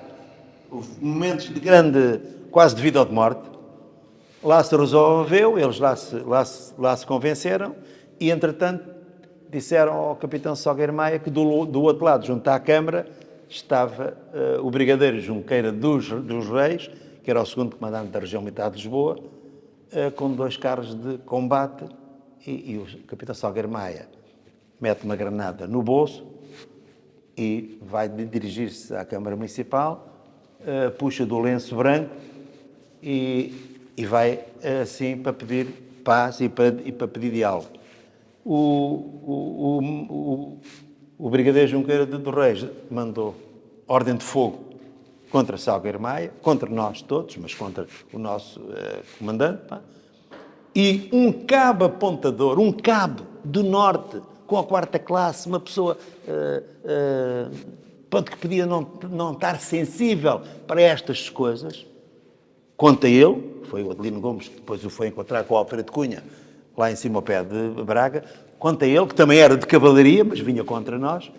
C: Houve momentos de grande, quase de vida ou de morte. Lá se resolveu, eles lá se convenceram e, entretanto, disseram ao capitão Salgueiro Maia que do outro lado, junto à Câmara, estava o brigadeiro Junqueira dos Reis, que era o segundo comandante da região militar de Lisboa, com 2 carros de combate e o capitão Salgueiro Maia mete uma granada no bolso e vai dirigir-se à Câmara Municipal, puxa do lenço branco e vai assim para pedir paz e para pedir diálogo. O brigadeiro Junqueira dos Reis mandou ordem de fogo contra Salgueiro Maia, contra nós todos, mas contra o nosso comandante, e um cabo apontador, um cabo do Norte, com a 4ª classe, uma pessoa que podia não estar sensível para estas coisas, conta ele, foi o Adelino Gomes, que depois o foi encontrar com o Alfredo Cunha, lá em cima ao pé de Braga, conta ele, que também era de cavalaria, mas vinha contra nós,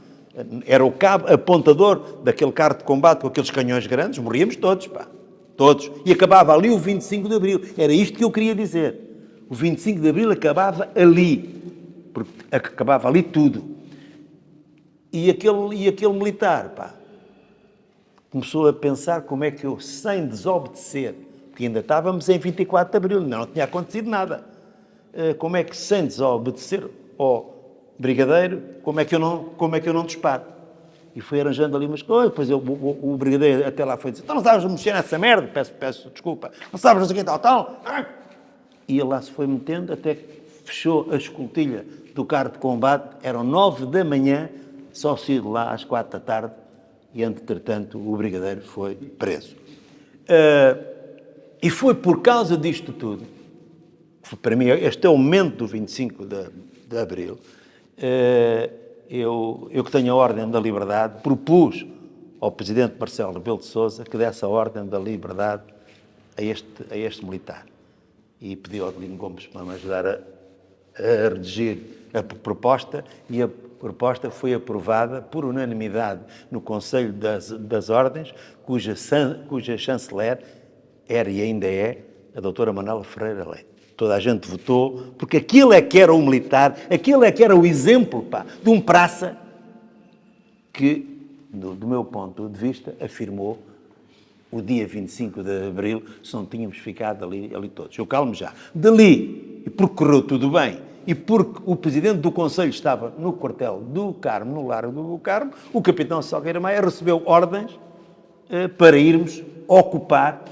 C: era o cabo apontador daquele carro de combate com aqueles canhões grandes, morríamos todos, todos. E acabava ali o 25 de Abril. Era isto que eu queria dizer. O 25 de Abril acabava ali, porque acabava ali tudo. E aquele militar, começou a pensar como é que eu, sem desobedecer, porque ainda estávamos em 24 de Abril, não tinha acontecido nada, como é que sem desobedecer ao brigadeiro, como é que eu não disparo? E foi arranjando ali umas coisas, depois o brigadeiro até lá foi dizer, então não sabes mexer nessa merda, peço desculpa, não sabes não sei o que tal. E ele lá se foi metendo até que fechou a escoltilha do carro de combate, eram 9 da manhã, só saí de lá às 4 da tarde e, entretanto, o brigadeiro foi preso. E foi por causa disto tudo, para mim, este é o momento do 25 de Abril, eu que tenho a Ordem da Liberdade, propus ao Presidente Marcelo Rebelo de Sousa que desse a Ordem da Liberdade a este militar. E pedi ao Adelino Gomes para me ajudar a redigir a proposta, e a proposta foi aprovada por unanimidade no Conselho das Ordens, cuja chanceler era e ainda é a doutora Manuela Ferreira Leite. Toda a gente votou, porque aquilo é que era o militar, aquilo é que era o exemplo, de um praça que, do meu ponto de vista, afirmou o dia 25 de Abril, se não tínhamos ficado ali todos. Eu calmo já. Dali, e porque correu tudo bem, e porque o Presidente do Conselho estava no quartel do Carmo, no Largo do Carmo, o Capitão Salgueiro Maia recebeu ordens para irmos ocupar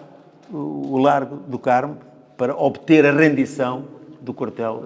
C: o Largo do Carmo, para obter a rendição do quartel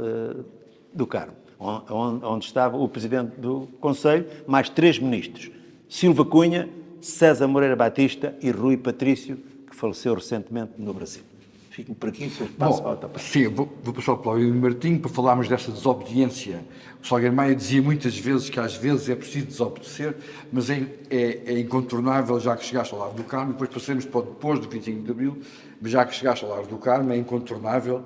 C: do Carmo, onde estava o Presidente do Conselho, mais 3 ministros, Silva Cunha, César Moreira Batista e Rui Patrício, que faleceu recentemente no Brasil. Fico por aqui, depois passo a outra parte.
A: Sim, vou passar para o Paulo Martinho para falarmos desta desobediência. O Salgueiro Maia dizia muitas vezes que às vezes é preciso desobedecer, mas é incontornável, já que chegaste ao Largo do Carmo, depois passemos para depois do 25 de Abril, mas já que chegaste ao Largo do Carmo, é incontornável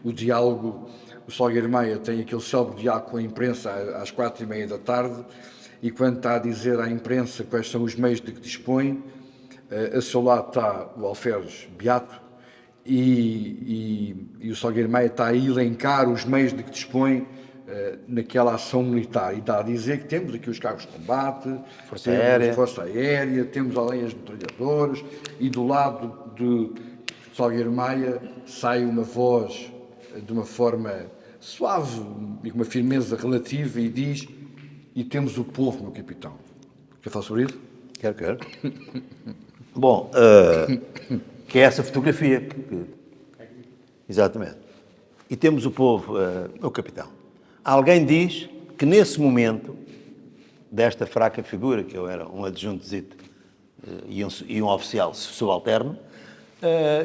A: o diálogo. O Salgueiro Maia tem aquele célebre diálogo com a imprensa às 4h30 da tarde, e quando está a dizer à imprensa quais são os meios de que dispõe, a seu lado está o Alferes Beato, e o Salgueiro Maia está a elencar os meios de que dispõe naquela ação militar, e está a dizer que temos aqui os carros de combate,
C: Força Aérea.
A: Força Aérea, temos além as metralhadoras, e do lado de Salgueiro Maia sai uma voz de uma forma suave e com uma firmeza relativa e diz: e temos o povo, meu capitão. Quer falar sobre isso?
C: Quero. Bom, que é essa fotografia. Exatamente. E temos o povo, o capitão. Alguém diz que nesse momento, desta fraca figura, que eu era um adjuntozito e um oficial subalterno,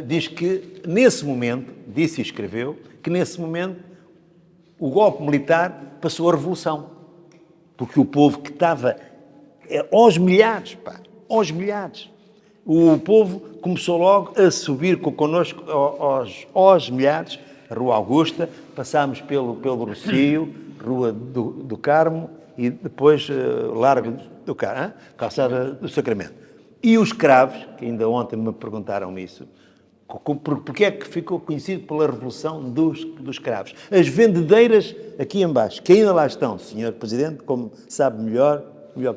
C: diz que nesse momento, disse e escreveu, que nesse momento o golpe militar passou a revolução. Porque o povo que estava aos milhares, aos milhares, o povo começou logo a subir connosco aos milhares, a Rua Augusta, passámos pelo Rocio, Rua do Carmo e depois Largo do Carmo, Calçada do Sacramento. E os cravos, que ainda ontem me perguntaram isso, porque é que ficou conhecido pela Revolução dos Cravos? As vendedeiras aqui embaixo, que ainda lá estão, Sr. Presidente, como sabe melhor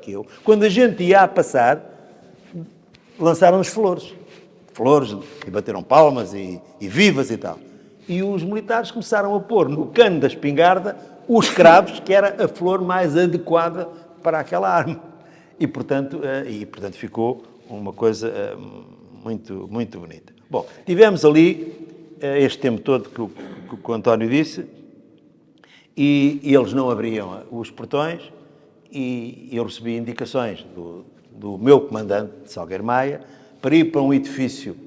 C: que eu, quando a gente ia a passar, lançaram-nos flores, e bateram palmas e vivas e tal. E os militares começaram a pôr no cano da espingarda os cravos, que era a flor mais adequada para aquela arma. E, portanto, ficou uma coisa muito, muito bonita. Bom, tivemos ali este tempo todo que o António disse, e eles não abriam os portões, e eu recebi indicações do meu comandante, de Salgueiro Maia, para ir para um edifício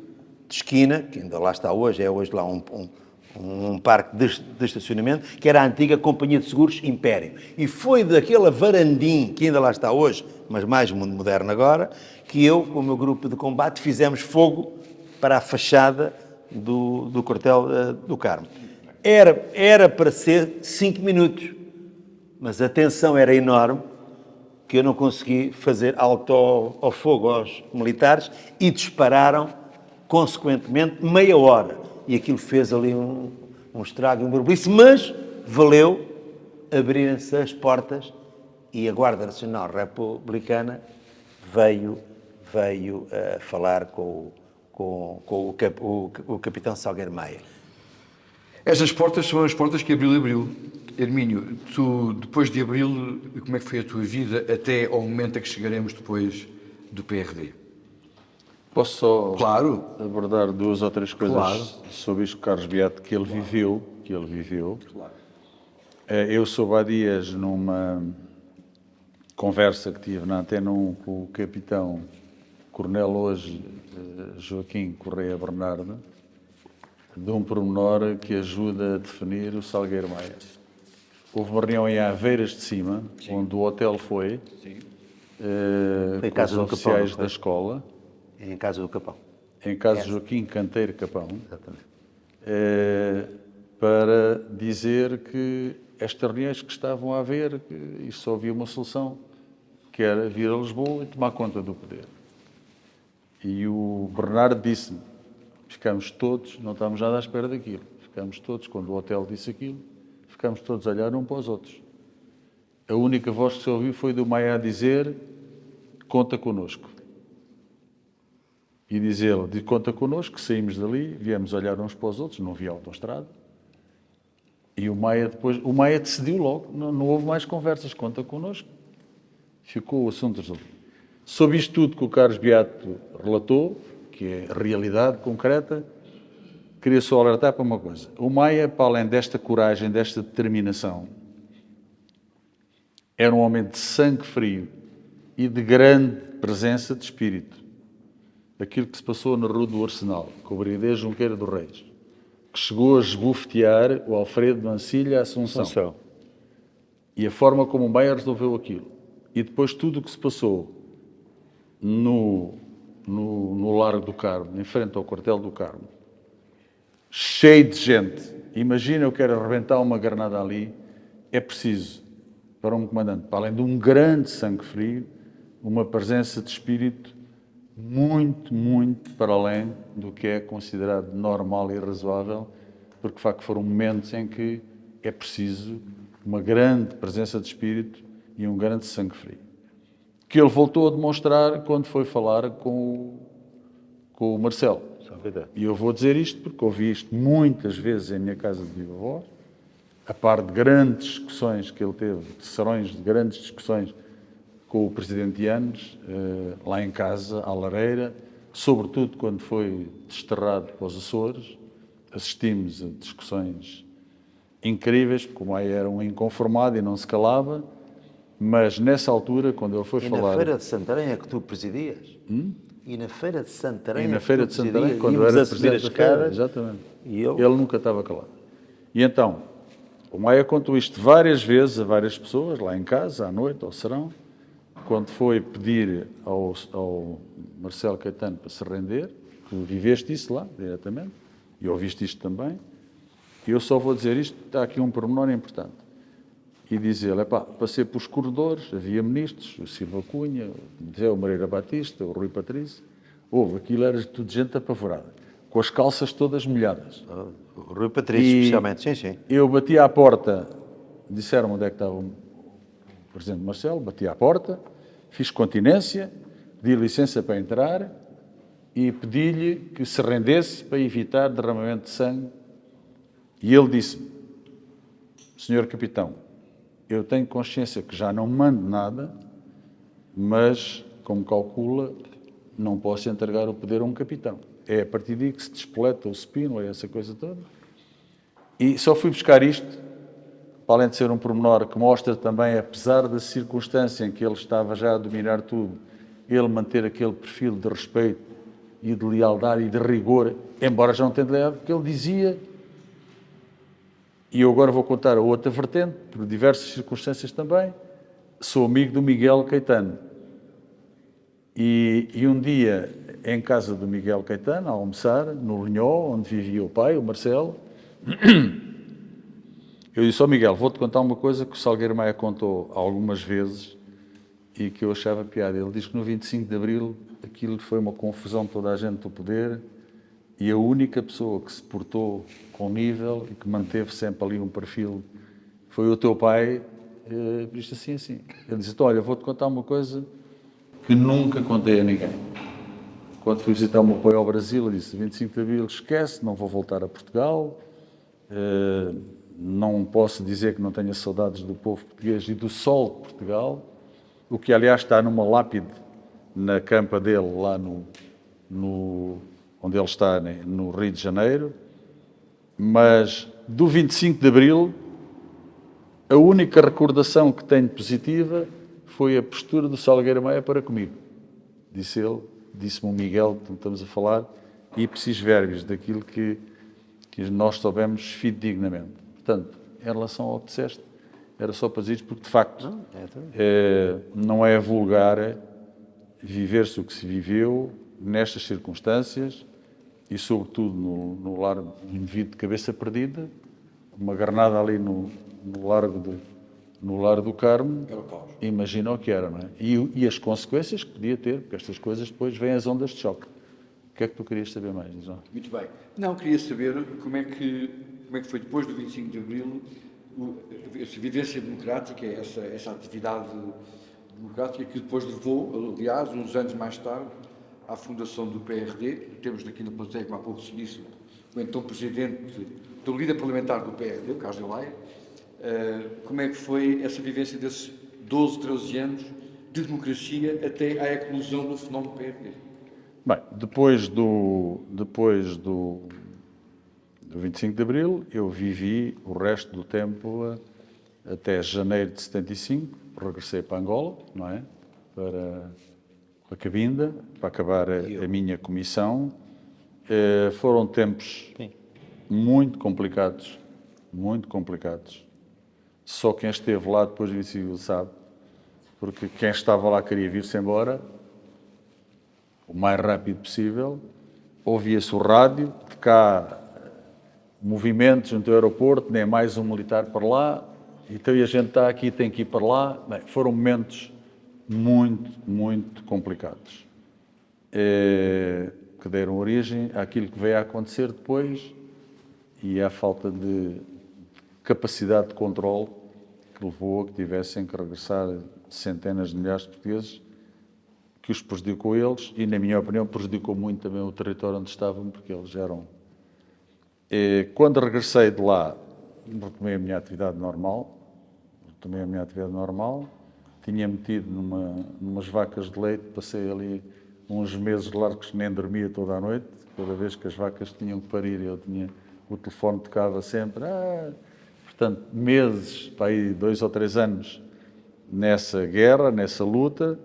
C: de esquina, que ainda lá está hoje, é hoje lá um parque de estacionamento, que era a antiga Companhia de Seguros Império. E foi daquela varandim, que ainda lá está hoje, mas mais moderno agora, que eu, com o meu grupo de combate, fizemos fogo para a fachada do quartel do Carmo. Era para ser 5 minutos, mas a tensão era enorme, que eu não consegui fazer alto ao fogo aos militares e dispararam, consequentemente, meia hora. E aquilo fez ali um estrago e um burbuliço, mas valeu abrirem-se as portas e a Guarda Nacional Republicana veio falar com o capitão Salgueiro Maia.
A: Estas portas são as portas que Abril abriu. Hermínio, tu, depois de Abril, como é que foi a tua vida até ao momento a que chegaremos depois do PRD?
B: Posso só
A: Claro.
B: abordar 2 ou 3 coisas
A: Claro.
B: sobre isto, Carlos Beato, que ele viveu.
A: Claro.
B: Eu soube há dias, numa conversa que tive na Antena 1 com o capitão coronel hoje, Joaquim Correia Bernardo, de um pormenor que ajuda a definir o Salgueiro Maia. Houve uma reunião em Aveiras de Cima, onde o hotel foi,
C: Foi
B: com os oficiais da escola,
C: Em casa do Capão.
B: em casa de Joaquim Canteiro Capão,
C: Exatamente.
B: para dizer que estas reuniões que estavam a haver, que isto só havia uma solução, que era vir a Lisboa e tomar conta do poder. E o Bernardo disse-me, ficamos todos, não estávamos nada à espera daquilo, ficamos todos, quando o hotel disse aquilo, ficamos todos a olhar um para os outros. A única voz que se ouviu foi do Maia a dizer, conta connosco. E diz ele, de conta connosco, saímos dali, viemos olhar uns para os outros, não havia autoestrada. E o Maia decidiu logo, não houve mais conversas, conta connosco. Ficou o assunto resolvido. Sobre isto tudo que o Carlos Beato relatou, que é realidade concreta, queria só alertar para uma coisa. O Maia, para além desta coragem, desta determinação, era um homem de sangue frio e de grande presença de espírito. Aquilo que se passou na Rua do Arsenal, com o Brigadeiro Junqueira dos Reis, que chegou a esbofetear o Alfredo Mancilha Assunção. E a forma como o Maia resolveu aquilo. E depois tudo o que se passou no Largo do Carmo, em frente ao quartel do Carmo, cheio de gente. Imagina, eu quero arrebentar uma granada ali. É preciso, para um comandante, para além de um grande sangue frio, uma presença de espírito muito, muito para além do que é considerado normal e razoável, porque de facto foram momentos em que é preciso uma grande presença de espírito e um grande sangue frio. Que ele voltou a demonstrar quando foi falar com o Marcelo. E eu vou dizer isto porque ouvi isto muitas vezes em minha casa de viva voz, a par de grandes discussões que ele teve, de serões de grandes discussões com o Presidente Yanes, lá em casa, à lareira, sobretudo quando foi desterrado para os Açores. Assistimos a discussões incríveis, porque o Maia era um inconformado e não se calava, mas nessa altura, quando ele foi falar...
C: E na Feira de Santarém é que tu presidias? E na Feira de Santarém
B: na Feira de Santarém, quando
C: íamos
B: era
C: a subir as
B: presidente da Feira,
C: escadas,
B: exatamente.
C: e eu...
B: Ele nunca estava calado. E então, o Maia contou isto várias vezes a várias pessoas, lá em casa, à noite, ao serão, quando foi pedir ao Marcelo Caetano para se render. Tu viveste isso lá, diretamente, e ouviste isto também. E eu só vou dizer isto, está aqui um pormenor importante. E diz ele, passei pelos corredores, havia ministros, o Silva Cunha, o Moreira Batista, o Rui Patrício. Aquilo era tudo gente apavorada, com as calças todas molhadas.
C: O Rui Patrício, especialmente, sim, sim.
B: Eu bati à porta, disseram onde é que estava o Presidente Marcelo, bati à porta, fiz continência, pedi licença para entrar e pedi-lhe que se rendesse para evitar derramamento de sangue. E ele disse-me, Senhor Capitão, eu tenho consciência que já não mando nada, mas, como calcula, não posso entregar o poder a um capitão. É a partir daí que se despoleta o Spínola e essa coisa toda. E só fui buscar isto, para além de ser um pormenor que mostra também, apesar da circunstância em que ele estava já a dominar tudo, ele manter aquele perfil de respeito e de lealdade e de rigor, embora já não tenha lealdade, porque ele dizia... E eu agora vou contar a outra vertente, por diversas circunstâncias também. Sou amigo do Miguel Caetano. E um dia, em casa do Miguel Caetano, a almoçar, no Linhó, onde vivia o pai, o Marcelo, eu disse, Miguel, vou-te contar uma coisa que o Salgueiro Maia contou algumas vezes e que eu achava piada. Ele diz que no 25 de Abril aquilo foi uma confusão de toda a gente do poder, e a única pessoa que se portou com nível e que manteve sempre ali um perfil foi o teu pai, isto assim. Ele disse, olha, vou-te contar uma coisa que nunca contei a ninguém. Quando fui visitar o meu pai ao Brasil, eu disse, 25 de Abril, esquece, não vou voltar a Portugal, não posso dizer que não tenha saudades do povo português e do sol de Portugal, o que, aliás, está numa lápide na campa dele, lá onde ele está, no Rio de Janeiro, mas do 25 de Abril A única recordação que tenho positiva foi a postura do Salgueiro Maia para comigo. Disse ele, disse-me o Miguel, que estamos a falar, e preciso verbos daquilo que nós soubemos fidedignamente. Portanto, em relação ao que disseste, era só para dizer isto, porque de facto não é vulgar viver-se o que se viveu nestas circunstâncias e, sobretudo, no largo, um indivíduo de cabeça perdida, uma granada ali no Largo do Carmo, imagina o que era, não é? E as consequências que podia ter, porque estas coisas depois vêm as ondas de choque. O que é que tu querias saber mais, João?
A: Muito bem. Não, queria saber como é que foi depois do 25 de Abril, essa vivência democrática, essa atividade democrática que depois levou, aliás, uns anos mais tarde, à fundação do PRD. Temos daqui na plateia, como há pouco se disse, o então presidente do líder parlamentar do PRD, o Carlos de Laia. Como é que foi essa vivência desses 12, 13 anos de democracia até à eclosão do fenómeno PRD?
B: Bem, depois do 25 de Abril, eu vivi o resto do tempo até janeiro de 75, regressei para Angola, não é? Para a Cabinda, para acabar a minha comissão. Foram tempos muito complicados, muito complicados. Só quem esteve lá depois do 25 de Abril sabe, porque quem estava lá queria vir-se embora o mais rápido possível. Ouvia-se o rádio, de cá movimentos junto ao aeroporto, nem mais um militar para lá, então e a gente está aqui, tem que ir para lá. Bem, foram momentos muito, muito complicados, que deram origem àquilo que veio a acontecer depois e à falta de capacidade de controle que levou a que tivessem que regressar centenas de milhares de portugueses, que os prejudicou eles e, na minha opinião, prejudicou muito também o território onde estavam, porque eles eram... Quando regressei de lá, retomei a minha atividade normal, tinha metido numas vacas de leite, passei ali uns meses largos que nem dormia toda a noite, cada vez que as vacas tinham que parir, o telefone tocava sempre, portanto, meses, para aí 2 ou 3 anos, nessa guerra, nessa luta,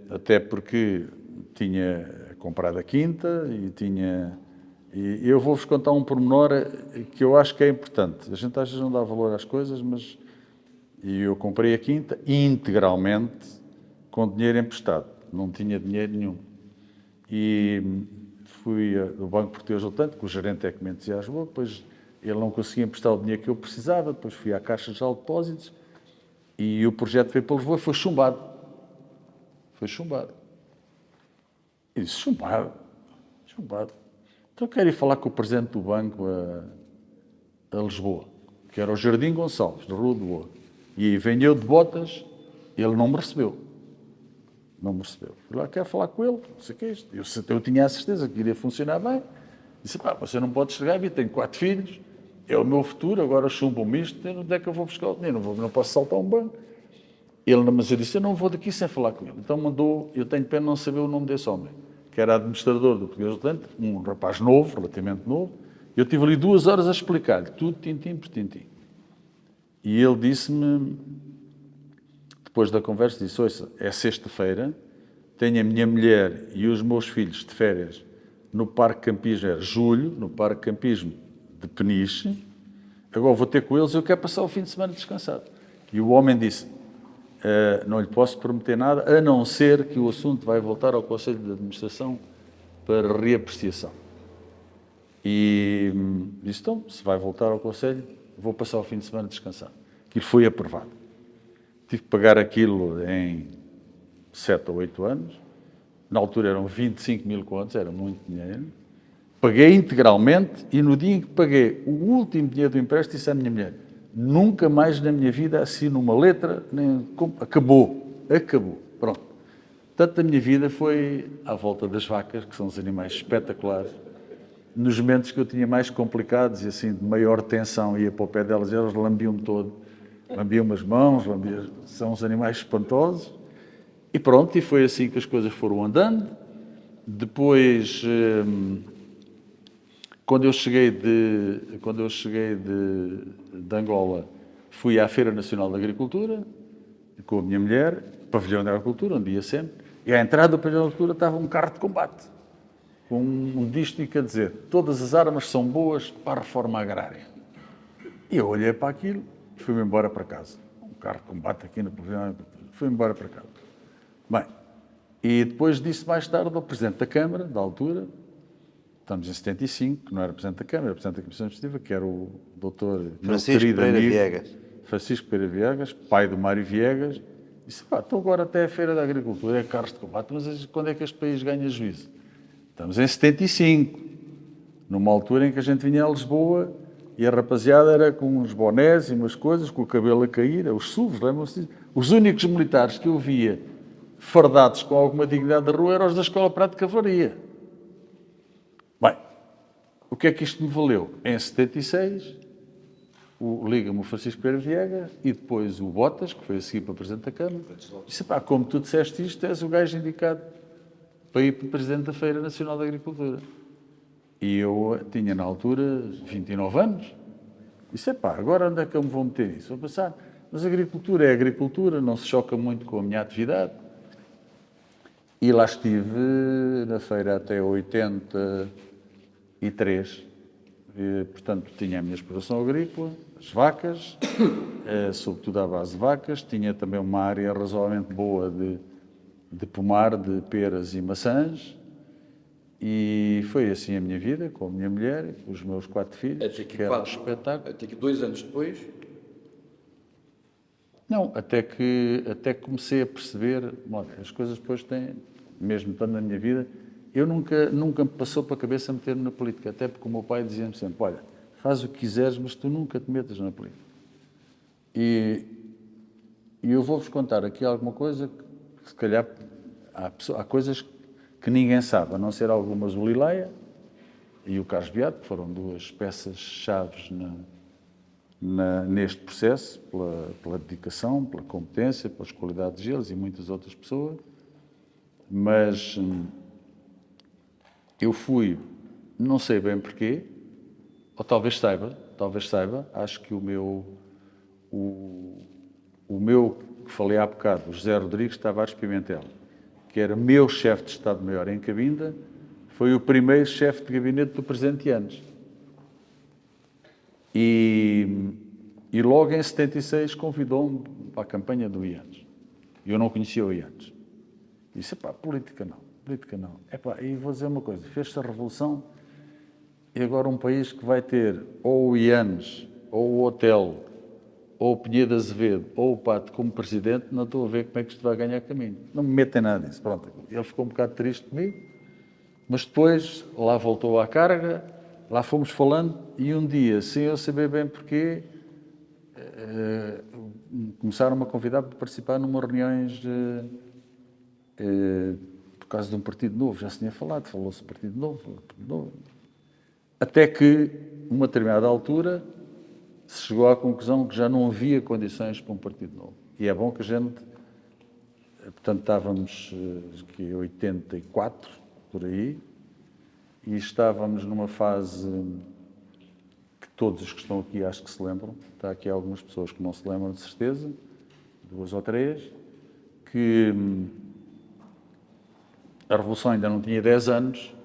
B: até porque tinha comprado a quinta e eu vou-vos contar um pormenor que eu acho que é importante. A gente às vezes não dá valor às coisas, mas eu comprei a quinta integralmente com dinheiro emprestado. Não tinha dinheiro nenhum. E fui ao Banco Português do Tanto, que o gerente é que me entusiasmou, depois ele não conseguia emprestar o dinheiro que eu precisava, depois fui à Caixa de Depósitos e o projeto veio para Lisboa e foi chumbado. E disse, chumbado. Então quero ir falar com o presidente do banco a Lisboa, que era o Jardim Gonçalves, na Rua de Boa. E vem eu de botas, ele não me recebeu. Fui lá, quero falar com ele, não sei o que é isto. Eu tinha a certeza que iria funcionar bem. Disse, você não pode chegar, eu tenho 4 filhos, é o meu futuro, agora chumbam-me isto, onde é que eu vou buscar o dinheiro? Não posso saltar um banco. Mas eu disse, eu não vou daqui sem falar com ele. Então mandou, eu tenho pena de não saber o nome desse homem, que era administrador do Português do Tanto, um rapaz novo, relativamente novo. Eu tive ali 2 horas a explicar-lhe, tudo tintim por tintim. E ele disse-me, depois da conversa, disse, ouça, é sexta-feira, tenho a minha mulher e os meus filhos de férias no Parque Campismo, era julho, no Parque Campismo de Peniche, agora vou ter com eles, eu quero passar o fim de semana descansado. E o homem disse, não lhe posso prometer nada, a não ser que o assunto vai voltar ao Conselho de Administração para reapreciação. E disse, então, se vai voltar ao Conselho, vou passar o fim de semana descansado. Aquilo foi aprovado. Tive que pagar aquilo em 7 ou 8 anos. Na altura eram 25 mil contos, era muito dinheiro. Paguei integralmente e no dia em que paguei o último dinheiro do empréstimo, disse à minha mulher, nunca mais na minha vida assino uma letra, acabou. Pronto. Portanto, a minha vida foi à volta das vacas, que são os animais espetaculares. Nos momentos que eu tinha mais complicados e assim de maior tensão, ia para o pé delas, elas lambiam-me todo. Lambiam-me as mãos, são uns animais espantosos. E pronto, e foi assim que as coisas foram andando. Depois, quando eu cheguei de Angola, fui à Feira Nacional da Agricultura, com a minha mulher, pavilhão da agricultura, onde ia sempre, e à entrada do pavilhão da agricultura estava um carro de combate, com um dístico a dizer: todas as armas são boas para a reforma agrária. E eu olhei para aquilo e fui-me embora para casa. Um carro de combate aqui no pavilhão da agricultura. Fui-me embora para casa. Bem, e depois disse mais tarde ao Presidente da Câmara, da altura, estamos em 75, que não era Presidente da Câmara, era Presidente da Comissão Executiva, que era o doutor
C: Francisco Pereira Viegas.
B: Francisco Pereira Viegas, pai do Mário Viegas, disse: pá, estou agora até a Feira da Agricultura, é carros de combate, mas quando é que este país ganha juízo? Estamos em 75, numa altura em que a gente vinha a Lisboa e a rapaziada era com uns bonés e umas coisas, com o cabelo a cair, os SUVs, lembram-se disso? Os únicos militares que eu via fardados com alguma dignidade da rua eram os da Escola Prática de Cavalaria. Bem, o que é que isto me valeu? Em 76, liga-me o Francisco Pereira Viegas e depois o Botas, que foi a seguir para Presidente da Câmara, disse: pá, como tu disseste isto, és o gajo indicado para ir para Presidente da Feira Nacional da Agricultura. E eu tinha, na altura, 29 anos. Disse: pá, agora onde é que eu me vou meter nisso? Vou pensar, mas a agricultura é agricultura, não se choca muito com a minha atividade. E lá estive na feira até 83. E, portanto, tinha a minha exploração agrícola, as vacas, sobretudo à base de vacas. Tinha também uma área razoavelmente boa de pomar, de peras e maçãs. E foi assim a minha vida, com a minha mulher, com os meus 4 filhos,
A: Até
B: que era um espetáculo.
A: Até que 2 anos depois...
B: Não, até que comecei a perceber, olha, as coisas depois têm, mesmo estando na minha vida, eu nunca me passou para a cabeça meter-me na política, até porque o meu pai dizia-me sempre: olha, faz o que quiseres, mas tu nunca te metas na política. E eu vou-vos contar aqui alguma coisa que, se calhar, há coisas que ninguém sabe, a não ser algumas, o Lileia e o Carlos Beato, que foram 2 peças-chaves neste processo, pela dedicação, pela competência, pelas qualidades deles e muitas outras pessoas. Mas eu fui, não sei bem porquê, ou talvez saiba, acho que o meu, que falei há bocado, o José Rodrigues Tavares Pimentel, que era meu chefe de Estado-Maior em Cabinda, foi o primeiro chefe de gabinete do Presidente Yanes. E logo em 76 convidou-me para a campanha do Yanes. Eu não conhecia o Yanes. Disse: pá, política não. Epá, e vou dizer uma coisa, fez-se a revolução e agora um país que vai ter ou o Yanes, ou o Otelo, ou o Pinheiro Azevedo, ou o Pato como presidente, não estou a ver como é que isto vai ganhar caminho. Não me metem nada disso. Pronto, ele ficou um bocado triste comigo, mas depois lá voltou à carga, lá fomos falando e um dia, sem eu saber bem porquê, começaram-me a convidar para participar numa reuniões por causa de um partido novo, já se tinha falado, falou-se partido novo, até que, numa determinada altura, se chegou à conclusão que já não havia condições para um partido novo. E é bom que a gente, portanto, estávamos em 84, por aí, e estávamos numa fase que todos os que estão aqui acho que se lembram, está aqui algumas pessoas que não se lembram de certeza, 2 ou 3, que a Revolução ainda não tinha 10 anos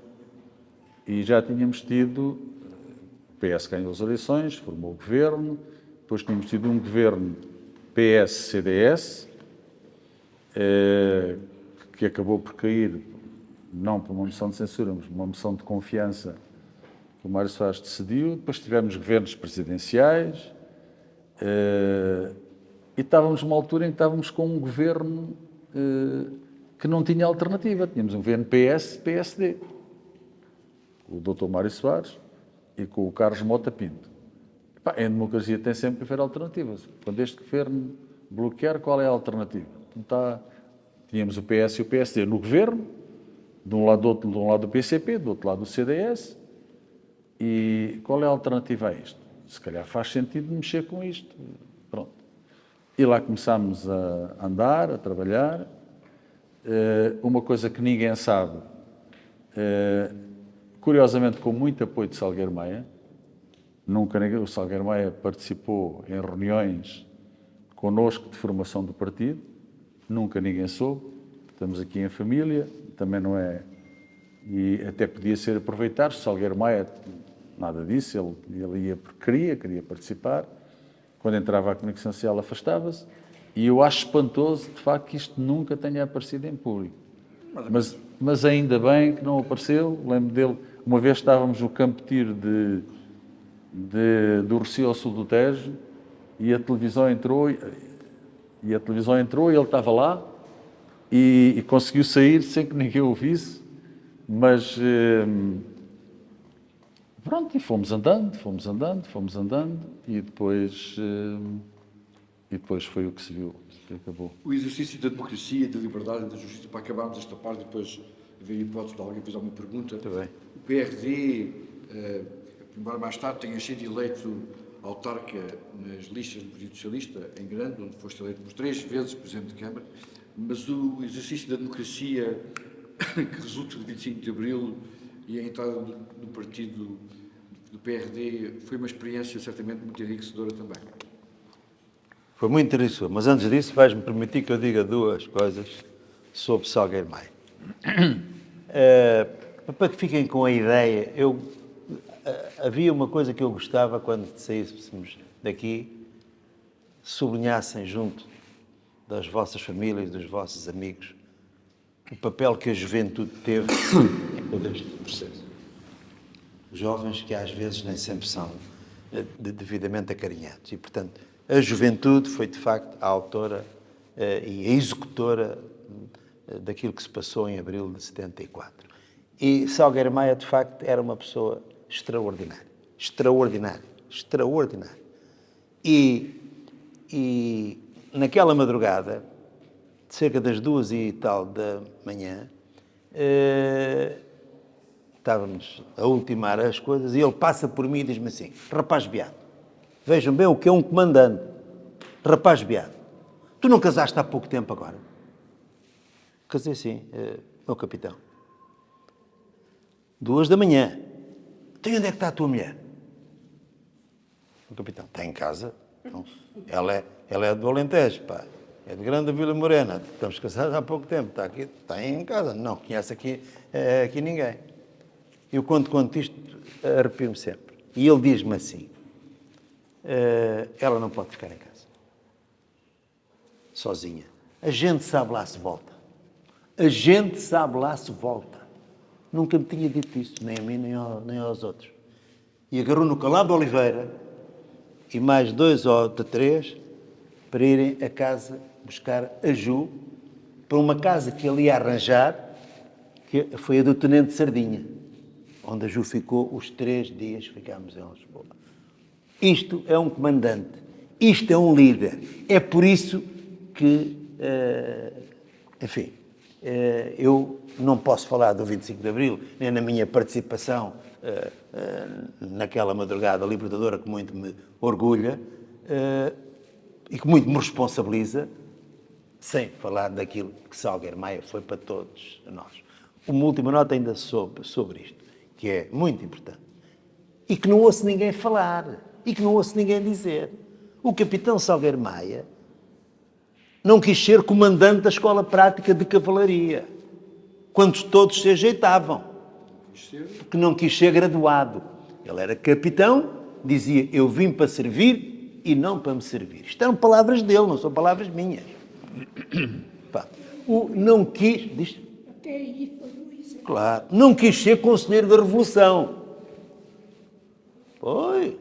B: e já tínhamos tido, o PS ganhou as eleições, formou o governo, depois tínhamos tido um governo PS-CDS, que acabou por cair, não por uma moção de censura, mas por uma moção de confiança que o Mário Soares decidiu. Depois tivemos governos presidenciais e estávamos numa altura em que estávamos com um governo que não tinha alternativa. Tínhamos um governo PS-PSD, com o Dr. Mário Soares e com o Carlos Mota Pinto. Epá, em democracia tem sempre que haver alternativas. Quando este governo bloquear, qual é a alternativa? Tínhamos o PS e o PSD no governo, de um lado do PCP, do outro lado do CDS, e qual é a alternativa a isto? Se calhar faz sentido mexer com isto. Pronto. E lá começámos a andar, a trabalhar. Uma coisa que ninguém sabe, curiosamente com muito apoio de Salgueiro Maia, Nunca ninguém, o Salgueiro Maia participou em reuniões connosco de formação do partido, nunca ninguém soube. Estamos aqui em família, também não é... E até podia ser aproveitar, o Salgueiro Maia, nada disso, ele ia porque queria participar. Quando entrava a comunicação social afastava-se. E eu acho espantoso, de facto, que isto nunca tenha aparecido em público. Mas ainda bem que não apareceu. Lembro dele, uma vez estávamos no campo de tiro do Rossio ao sul do Tejo e a televisão entrou e ele estava lá e conseguiu sair sem que ninguém o visse, mas pronto, e fomos andando e depois foi o que se viu, que acabou.
A: O exercício da democracia, da liberdade e da justiça, para acabarmos esta parte, depois haver a hipótese de alguém fazer uma pergunta.
C: Muito bem.
A: O PRD, embora mais tarde tenha sido eleito autarca nas listas do Partido Socialista, em Grande, onde foste eleito por 3 vezes Presidente de Câmara, mas o exercício da democracia que resulta de 25 de Abril e a entrada do partido do PRD foi uma experiência certamente muito enriquecedora também.
C: Foi muito enriquecedor, mas antes disso vais-me permitir que eu diga 2 coisas sobre Salgueiro Maia. Para que fiquem com a ideia, havia uma coisa que eu gostava quando saíssemos daqui, sublinhassem junto das vossas famílias, dos vossos amigos, o papel que a juventude teve em todo este processo. Jovens que às vezes nem sempre são devidamente acarinhados. E, portanto, a juventude foi, de facto, a autora e a executora daquilo que se passou em abril de 74. E Salgueiro Maia, de facto, era uma pessoa extraordinária. Extraordinária. E naquela madrugada, cerca das 2 e tal da manhã, estávamos a ultimar as coisas e ele passa por mim e diz-me assim: rapaz beado, vejam bem o que é um comandante, rapaz beado, tu não casaste há pouco tempo agora? Casei sim, meu capitão. 2 da manhã. Então onde é que está a tua mulher? O capitão, está em casa. Então, ela é do Alentejo, pá. É de Grande Vila Morena. Estamos casados há pouco tempo. Está em casa. Não conhece aqui ninguém. Eu conto isto, arrepio-me sempre. E ele diz-me assim: ela não pode ficar em casa. Sozinha. A gente sabe lá se volta. Nunca me tinha dito isso, nem a mim, nem aos outros. E agarrou no Calado Oliveira e mais 2 ou 3 para irem a casa buscar a Ju para uma casa que ele ia arranjar, que foi a do Tenente Sardinha, onde a Ju ficou os 3 dias que ficámos em Lisboa. Isto é um comandante, isto é um líder. É por isso que, enfim, eu não posso falar do 25 de Abril, nem na minha participação naquela madrugada libertadora que muito me orgulha e que muito me responsabiliza, sem falar daquilo que Salgueiro Maia foi para todos nós. Uma última nota ainda sobre isto, que é muito importante, e que não ouço ninguém falar, e que não ouço ninguém dizer. O capitão Salgueiro Maia não quis ser comandante da Escola Prática de Cavalaria, quando todos se ajeitavam, porque não quis ser graduado. Ele era capitão, dizia: eu vim para servir e não para me servir. Isto eram palavras dele, não são palavras minhas. Pá, o não quis... Diz,
D: Até aí falou isso.
C: claro, não quis ser conselheiro da Revolução. Foi,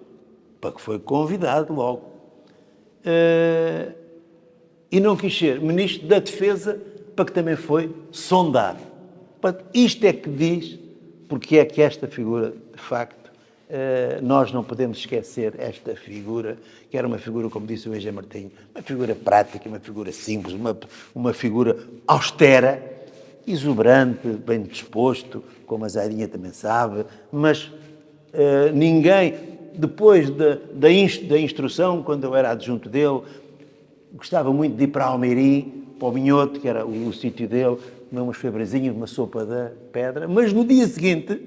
C: para que foi convidado logo. E não quis ser ministro da Defesa, para que também foi sondado. Isto é que diz porque é que esta figura, de facto, nós não podemos esquecer esta figura, que era uma figura, como disse o Engenheiro Martinho, uma figura prática, uma figura simples, uma figura austera, exuberante, bem disposto, como a Zairinha também sabe, mas ninguém, depois da instrução, quando eu era adjunto dele, gostava muito de ir para Almeirim, para o Minhoto, que era o sítio dele, comer umas febrazinhas, uma sopa da pedra, mas no dia seguinte,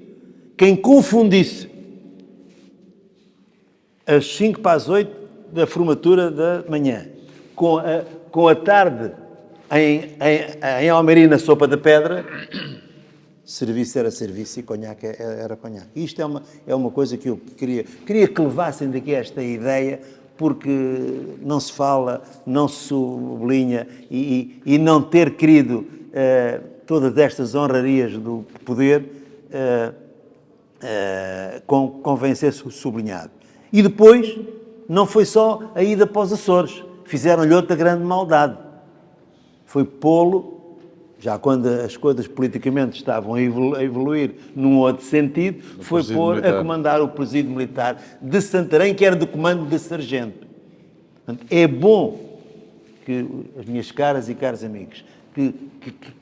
C: quem confundisse às 5 para as 8 da formatura da manhã, com a tarde em Almeirim na Sopa da Pedra, serviço era serviço e conhaque era conhaque. Isto é uma coisa que eu queria que levassem daqui esta ideia, porque não se fala, não se sublinha e não ter querido todas estas honrarias do poder convém ser sublinhado. E depois, não foi só a ida para os Açores, fizeram-lhe outra grande maldade. Foi pô-lo, já quando as coisas politicamente estavam a evoluir num outro sentido, foi pôr a comandar o presídio militar de Santarém, que era do comando de sargento. Portanto, é bom que as minhas caras e caros amigos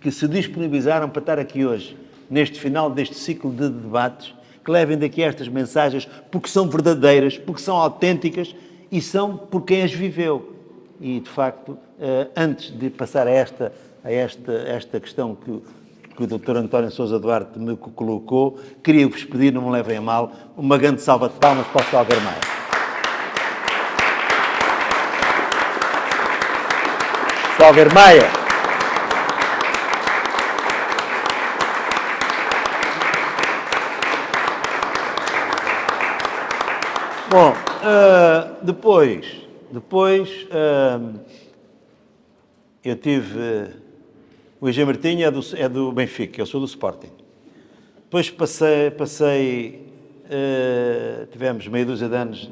C: que se disponibilizaram para estar aqui hoje, neste final deste ciclo de debates, que levem daqui estas mensagens, porque são verdadeiras, porque são autênticas e são por quem as viveu. E, de facto, antes de passar a esta questão que o Dr. António Sousa Duarte me colocou, queria-vos pedir, não me levem a mal, uma grande salva de palmas para o Salgueiro Maia. Salgueiro Maia. Bom, depois eu tive... O EG Martinho é do Benfica, eu sou do Sporting. Depois tivemos meia dúzia de anos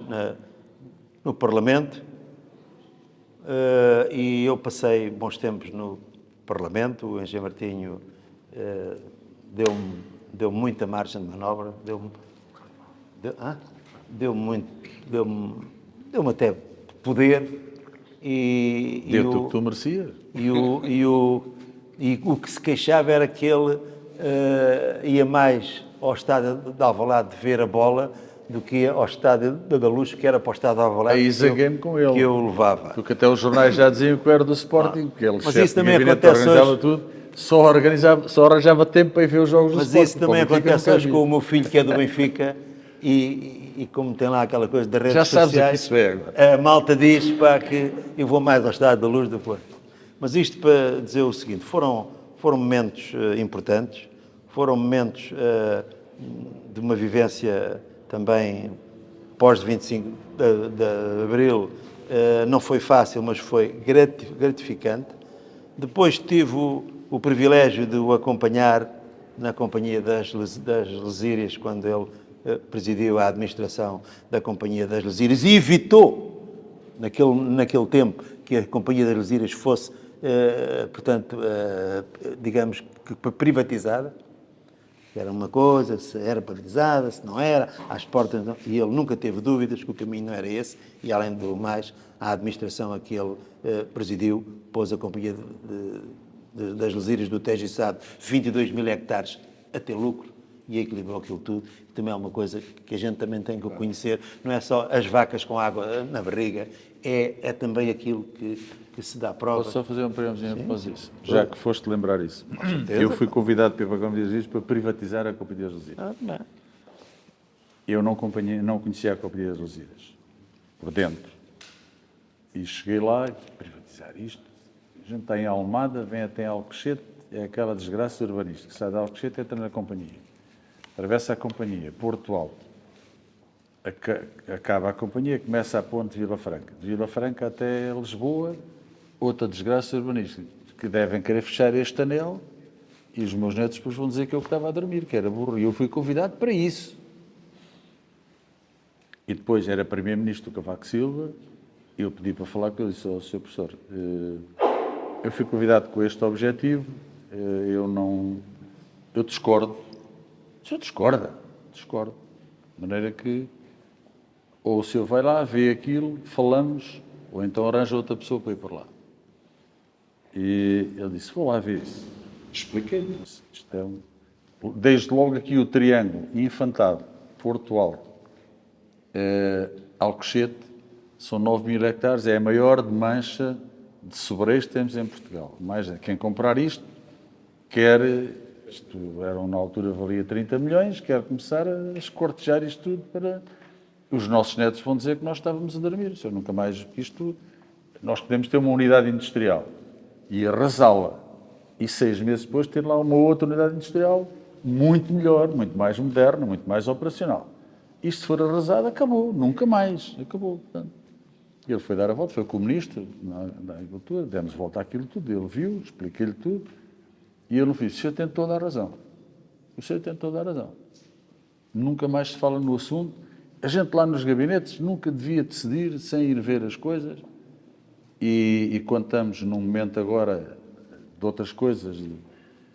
C: no Parlamento e eu passei bons tempos no Parlamento. O EG Martinho deu-me muita margem de manobra, deu-me até poder e
B: Deu-te o que tu merecias.
C: E o que se queixava era que ele ia mais ao estádio de Alvalade ver a bola do que ia ao estádio da Luz, que era para o estádio de Alvalade
B: Aí zaguei-me com ele.
C: que eu levava.
B: Porque até os jornais já diziam que eu era do Sporting, porque ele
C: Mas
B: chefe
C: isso também
B: de gabinete
C: acontece
B: organizava
C: hoje.
B: tudo, só arranjava tempo para ir ver os jogos do
C: Mas
B: Sporting.
C: isso também
B: Para o Benfica
C: acontece
B: nunca
C: hoje
B: vi.
C: com o meu filho, que é do Benfica, e como tem lá aquela coisa das redes
B: Já sabes
C: sociais,
B: o que isso é agora.
C: a malta diz que eu vou mais ao estádio da Luz depois. Mas isto para dizer o seguinte, foram momentos importantes, foram momentos de uma vivência também pós 25 de Abril. Não foi fácil, mas foi gratificante. Depois tive o privilégio de o acompanhar na companhia das Lesírias, quando ele presidiu a administração da Companhia das Lesírias e evitou, naquele tempo, que a Companhia das Lesírias fosse, digamos, que privatizada. Era uma coisa, se era privatizada, se não era, às portas, não. E ele nunca teve dúvidas que o caminho não era esse, e além do mais, a administração a que ele presidiu pôs a Companhia das Lesírias do Tejo e Sado 22 mil hectares a ter lucro e equilibrou aquilo tudo. Também é uma coisa que a gente também tem que conhecer, não é só as vacas com água na barriga, é também aquilo que se dá prova.
B: Posso só fazer um pequeno após isso? Já que foste lembrar isso. Eu fui convidado pela Companhia das Lesírias para privatizar a Companhia das Lesírias. Eu não conhecia a Companhia das Lesírias por dentro. E cheguei lá e privatizar isto. A gente está em Almada, vem até Alcochete, é aquela desgraça urbanística. Sai de Alcochete, entra na Companhia. Atravessa a Companhia, Porto Alto. Acaba a Companhia, começa a ponte de Vila Franca. De Vila Franca até Lisboa, outra desgraça urbanística, que devem querer fechar este anel e os meus netos depois vão dizer que eu que estava a dormir, que era burro. E eu fui convidado para isso. E depois era Primeiro-Ministro do Cavaco Silva, eu pedi para falar com ele e disse, Sr. Professor, eu fui convidado com este objetivo, eu discordo. O senhor discorda? Discordo. De maneira que ou o senhor vai lá, vê aquilo, falamos, ou então arranja outra pessoa para ir por lá. E ele disse, vou lá ver isso. Expliquei-lhe. Desde logo aqui o triângulo infantado, Porto Alto, Alcochete, são 9 mil hectares, é a maior de mancha de sobreiros que temos em Portugal. Mas quem comprar isto, isto na altura valia 30 milhões, quer começar a escortejar isto tudo os nossos netos vão dizer que nós estávamos a dormir. Eu nunca mais isto. Nós podemos ter uma unidade industrial e arrasá-la. E 6 meses depois ter lá uma outra unidade industrial muito melhor, muito mais moderna, muito mais operacional. Isto se for arrasado, acabou. Nunca mais. Acabou. Portanto, ele foi dar a volta, foi com o ministro da Agricultura, demos volta àquilo tudo. Ele viu, expliquei-lhe tudo. E eu não fiz. O senhor tem toda a razão. O senhor tem toda a razão. Nunca mais se fala no assunto. A gente lá nos gabinetes nunca devia decidir sem ir ver as coisas. E quando estamos num momento agora de outras coisas, de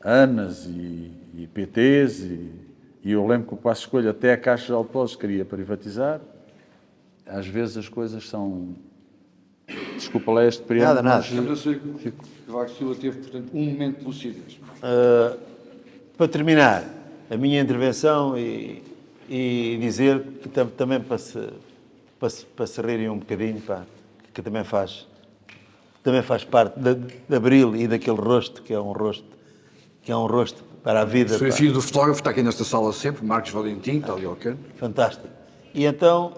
B: ANAs e PTs, e eu lembro que o Passo Escolha até a Caixa de Depósitos queria privatizar, às vezes as coisas são... Desculpa lá este período.
C: Nada.
A: Estamos a saber que Cavaco Silva teve, portanto, um momento de lucidez.
C: Para terminar a minha intervenção e dizer que também para se rirem um bocadinho, pá, que também faz parte de Abril e daquele rosto que é um rosto para a vida.
A: Sou
C: Pá.
A: filho do fotógrafo, está aqui nesta sala sempre, Marcos Valentim, está ali ao canto.
C: Fantástico. E então,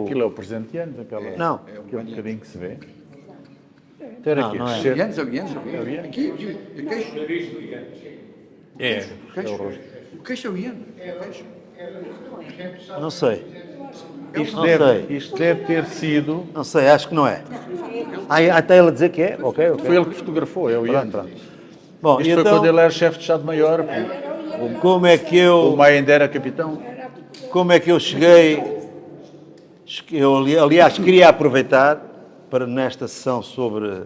B: Aquilo é o presente de anos,
C: Não.
B: aquele bocadinho que se vê. Então era aqui,
C: Não é.
B: excerto.
A: Aqui, o queixo. O queixo é o Ian.
C: Não sei.
B: Isto deve ter sido...
C: Não sei, acho que não é. Até ele dizer que é? Ok.
B: Foi ele que fotografou, é o Ian.
C: Bom,
B: Isto
C: e
B: foi
C: então,
B: quando ele era chefe de Estado-Maior,
C: como é que
B: o
C: eu...
B: Maia ainda era capitão.
C: Como é que eu cheguei? Eu, aliás, queria aproveitar para, nesta sessão sobre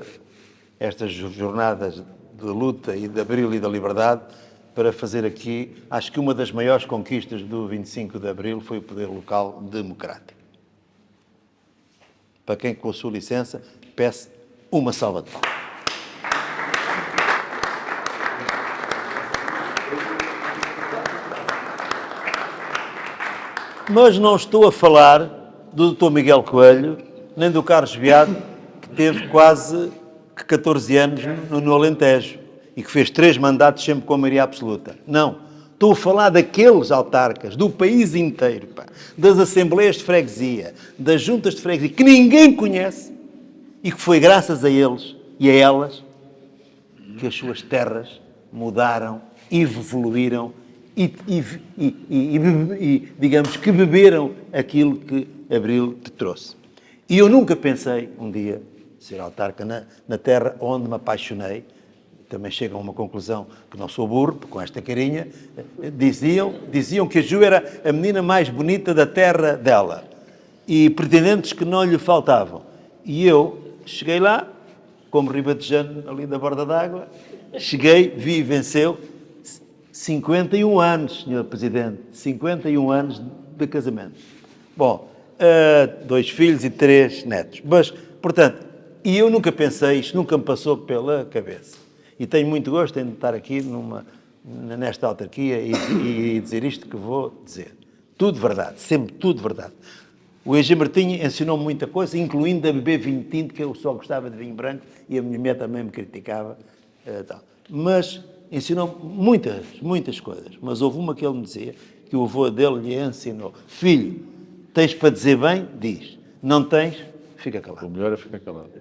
C: estas jornadas de luta e de Abril e da Liberdade, para fazer aqui, acho que uma das maiores conquistas do 25 de Abril foi o poder local democrático. Para quem, com a sua licença, peço uma salva de palmas. Mas não estou a falar do Dr. Miguel Coelho, nem do Carlos Beato, que teve quase 14 anos no Alentejo e que fez 3 mandatos sempre com a maioria absoluta. Não. Estou a falar daqueles autarcas do país inteiro, pá, das assembleias de freguesia, das juntas de freguesia, que ninguém conhece e que foi graças a eles e a elas que as suas terras mudaram, evoluíram e digamos que beberam aquilo que Abril te trouxe. E eu nunca pensei um dia ser autarca na terra onde me apaixonei. Também chegam a uma conclusão que não sou burro, com esta carinha. Diziam que a Ju era a menina mais bonita da terra dela e pretendentes que não lhe faltavam. E eu cheguei lá, como ribatejano ali da borda d'água, cheguei, vi e venceu. 51 anos, Sr. Presidente, 51 anos de casamento. Bom, 2 filhos e 3 netos. Mas, portanto, e eu nunca pensei, isto nunca me passou pela cabeça. E tenho muito gosto em estar aqui nesta autarquia e dizer isto que vou dizer. Tudo verdade, sempre tudo verdade. O EG Martinho ensinou-me muita coisa, incluindo a beber vinho tinto, que eu só gostava de vinho branco e a minha mulher também me criticava. Tal. Mas ensinou muitas coisas. Mas houve uma que ele me dizia, que o avô dele lhe ensinou. Filho, tens para dizer bem? Diz. Não tens? Fica calado.
B: O melhor é ficar calado.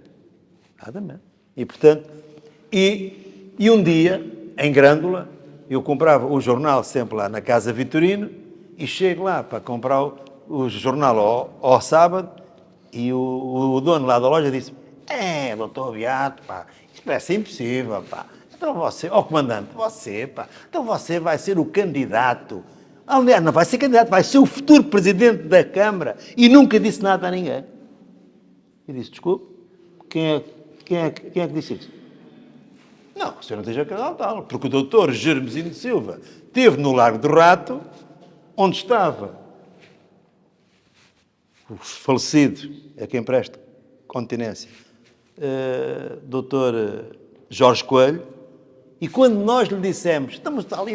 C: Exatamente. E, portanto, e um dia, em Grândola, eu comprava o jornal sempre lá na Casa Vitorino e chego lá para comprar o jornal ao sábado e o dono lá da loja disse: doutor Beato, pá, isto parece impossível, pá. Então você, comandante, então você vai ser o candidato. Aliás, não vai ser candidato, vai ser o futuro presidente da Câmara. E nunca disse nada a ninguém. Eu disse: desculpe, quem é que disse isso? Não, o senhor não esteja tal, porque o doutor Germesino Silva esteve no Largo do Rato, onde estava o falecido, a quem presta continência, doutor Jorge Coelho, e quando nós lhe dissemos, estamos ali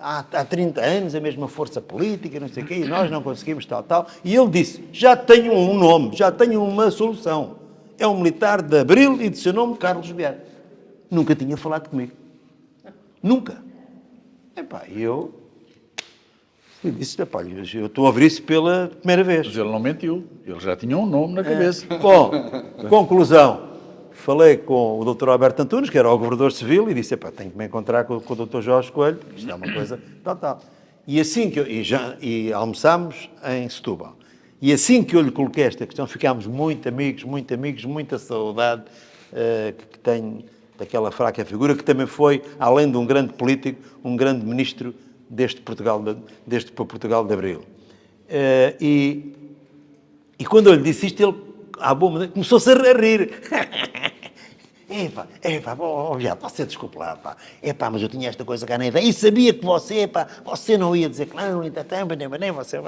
C: há 30 anos, a mesma força política, não sei o quê, e nós não conseguimos tal, e ele disse: já tenho um nome, já tenho uma solução. É um militar de Abril e de seu nome Carlos Beato. Nunca tinha falado comigo. Nunca. Epá, eu disse, epá, eu estou a ouvir isso pela primeira vez.
B: Mas ele não mentiu. Ele já tinha um nome na cabeça.
C: Bom, conclusão. Falei com o Dr. Alberto Antunes, que era o governador civil, e disse, epá, tenho que me encontrar com o Dr. Jorge Coelho, porque isto é uma coisa tal. E assim que e almoçámos em Setúbal. E assim que eu lhe coloquei esta questão, ficámos muito amigos, muita saudade que tenho daquela fraca figura, que também foi, além de um grande político, um grande ministro deste Portugal de Abril. E quando eu lhe disse isto, ele, à boa maneira, começou-se a rir. Você desculpe lá, pá. Mas eu tinha esta coisa cá na ideia e sabia que você não ia dizer que não, nem você,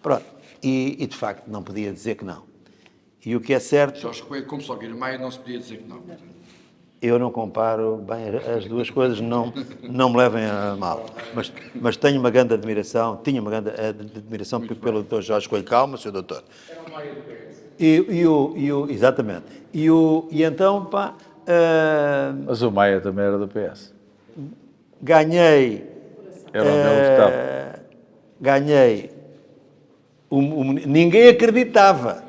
C: pronto. E de facto não podia dizer que não. E o que é certo...
A: Jorge Coelho, como só Guilherme Maia, não se podia dizer que não.
C: Eu não comparo bem as duas coisas, não me levem a mal. Mas tenho uma grande admiração, tinha uma grande admiração pelo Dr. Jorge Coelho. Calma, Sr. Doutor. Era o Maia do PS. Exatamente. E então, pá...
B: Mas o Maia também era do PS.
C: Ganhei...
B: Era onde ele estava.
C: Ganhei... Ninguém acreditava.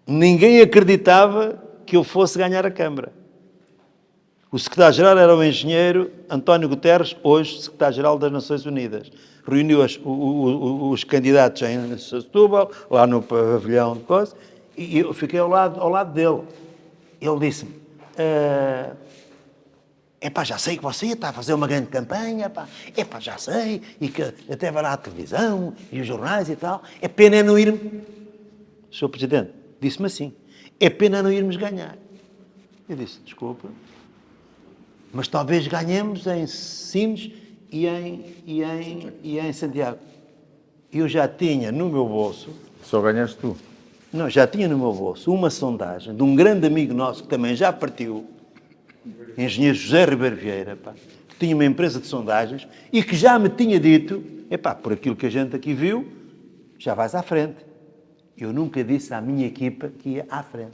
C: Ninguém acreditava que eu fosse ganhar a Câmara. O secretário-geral era o engenheiro António Guterres, hoje secretário-geral das Nações Unidas. Reuniu os candidatos em Setúbal, lá no pavilhão de coisa, e eu fiquei ao lado dele. Ele disse-me, já sei que você está a fazer uma grande campanha, já sei, e que até vai lá à televisão, e os jornais e tal, é pena não ir... Sr. Presidente, disse-me assim, é pena não irmos ganhar. Eu disse, desculpa, mas talvez ganhemos em Sines e em Santiago. Eu já tinha no meu bolso...
B: Só ganhaste tu?
C: Não, já tinha no meu bolso uma sondagem de um grande amigo nosso que também já partiu, engenheiro José Ribeiro Vieira, que tinha uma empresa de sondagens e que já me tinha dito, por aquilo que a gente aqui viu, já vais à frente. Eu nunca disse à minha equipa que ia à frente.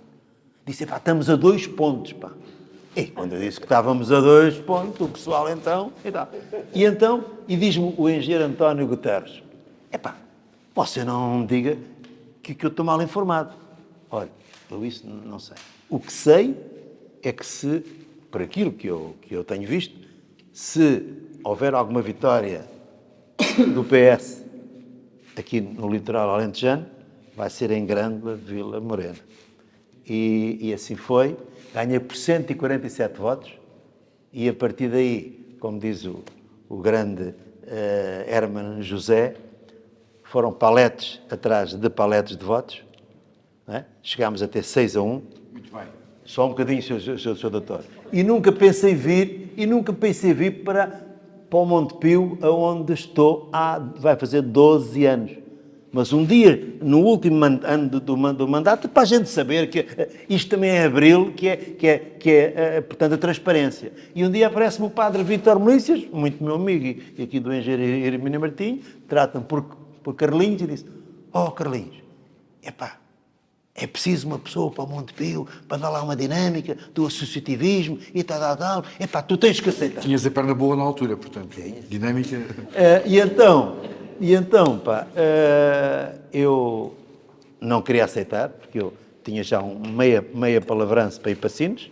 C: Disse, estamos a 2 pontos, E quando eu disse que estávamos a 2 pontos, o pessoal então, e diz-me o engenheiro António Guterres, você não me diga que eu estou mal informado. Olha, eu isso não sei. O que sei é que se, por aquilo que eu tenho visto, se houver alguma vitória do PS aqui no litoral alentejano, vai ser em Grândola, Vila Morena. E assim foi. Ganhei por 147 votos e a partir daí, como diz o grande Herman José, foram paletes atrás de paletes de votos. Não é? Chegámos a ter 6-1.
A: Muito bem. Só
C: um bocadinho, Sr. Doutor. E nunca pensei vir para o Montepio, onde estou vai fazer 12 anos. Mas um dia, no último ano do mandato, para a gente saber que isto também é Abril, que é portanto, a transparência. E um dia aparece-me o padre Vítor Melícias, muito meu amigo, e aqui do engenheiro Hermínio Martinho, trata-me por Carlinhos, e disse, Carlinhos, é preciso uma pessoa para o Montepio, para dar lá uma dinâmica do associativismo e tal. Tu tens que aceitar.
A: Tinhas a perna boa na altura, portanto. Dinâmica.
C: E então, eu não queria aceitar, porque eu tinha já meia palavrança para ir para Sines,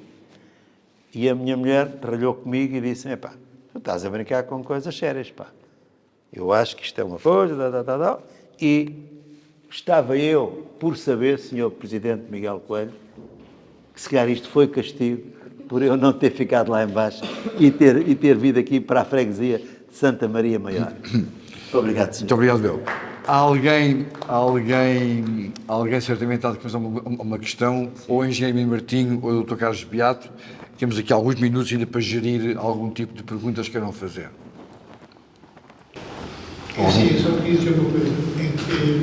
C: e a minha mulher ralhou comigo e disse, tu estás a brincar com coisas sérias, Eu acho que isto é uma coisa, e estava eu por saber, Sr. Presidente Miguel Coelho, que se calhar isto foi castigo por eu não ter ficado lá em baixo e ter vindo aqui para a freguesia de Santa Maria Maior. Muito obrigado, senhor.
A: Muito obrigado, Bel. Alguém certamente há de fazer uma questão, ou o engenheiro Hermínio Martinho, ou o Dr. Carlos Beato. Temos aqui alguns minutos ainda para gerir algum tipo de perguntas que queiram fazer.
E: Sim, eu só queria dizer uma coisa. É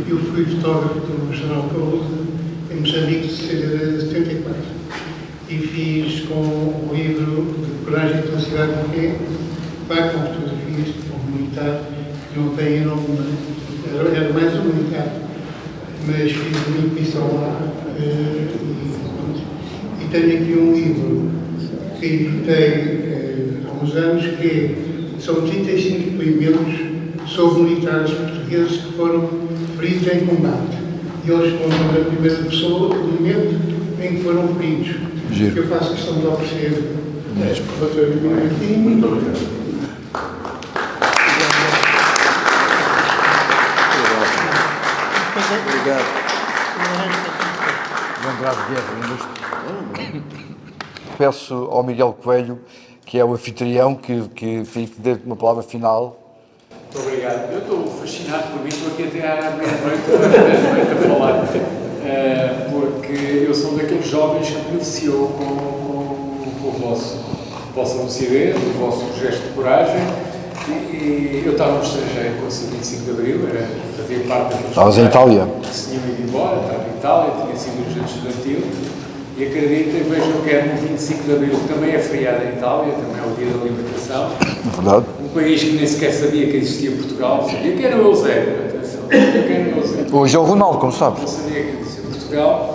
E: que eu fui fotógrafo do General Caúso em Moçambique de 74 e fiz com o livro de Coragem e Felicidade com quê? Com fotografias militar, que não tem nome, era mais um militar, mas fiz uma missão lá e tenho aqui um livro que editei uns anos, são 35 depoimentos sobre militares portugueses que foram feridos em combate. E eles contam da primeira pessoa o momento em que foram feridos.
A: Giro.
E: Eu faço questão de oferecer este relatório aqui. Muito obrigado.
C: Obrigado.
A: Andrade Guerra, peço ao Miguel Coelho, que é o anfitrião, que dê uma palavra final.
F: Muito obrigado. Eu estou fascinado por mim, estou aqui até à meia-noite a falar, porque eu sou daqueles jovens que beneficiou com a vossa lucidez, o vosso gesto de coragem. E eu estava no estrangeiro quando se 25 de Abril, fazia parte daqueles...
A: Estavas em Itália?
F: Se tinham ido embora, estava em Itália, tinha sido dirigente estudantil, e acreditem, vejam que é no 25 de Abril, que também é feriado em Itália, também é o dia da libertação.
A: Verdade.
F: Um país que nem sequer sabia que existia Portugal, sabia que era o Eusébio, atenção, sabia que era o Eusébio.
A: Hoje é o Ronaldo, como sabes.
F: Não sabia que existia Portugal.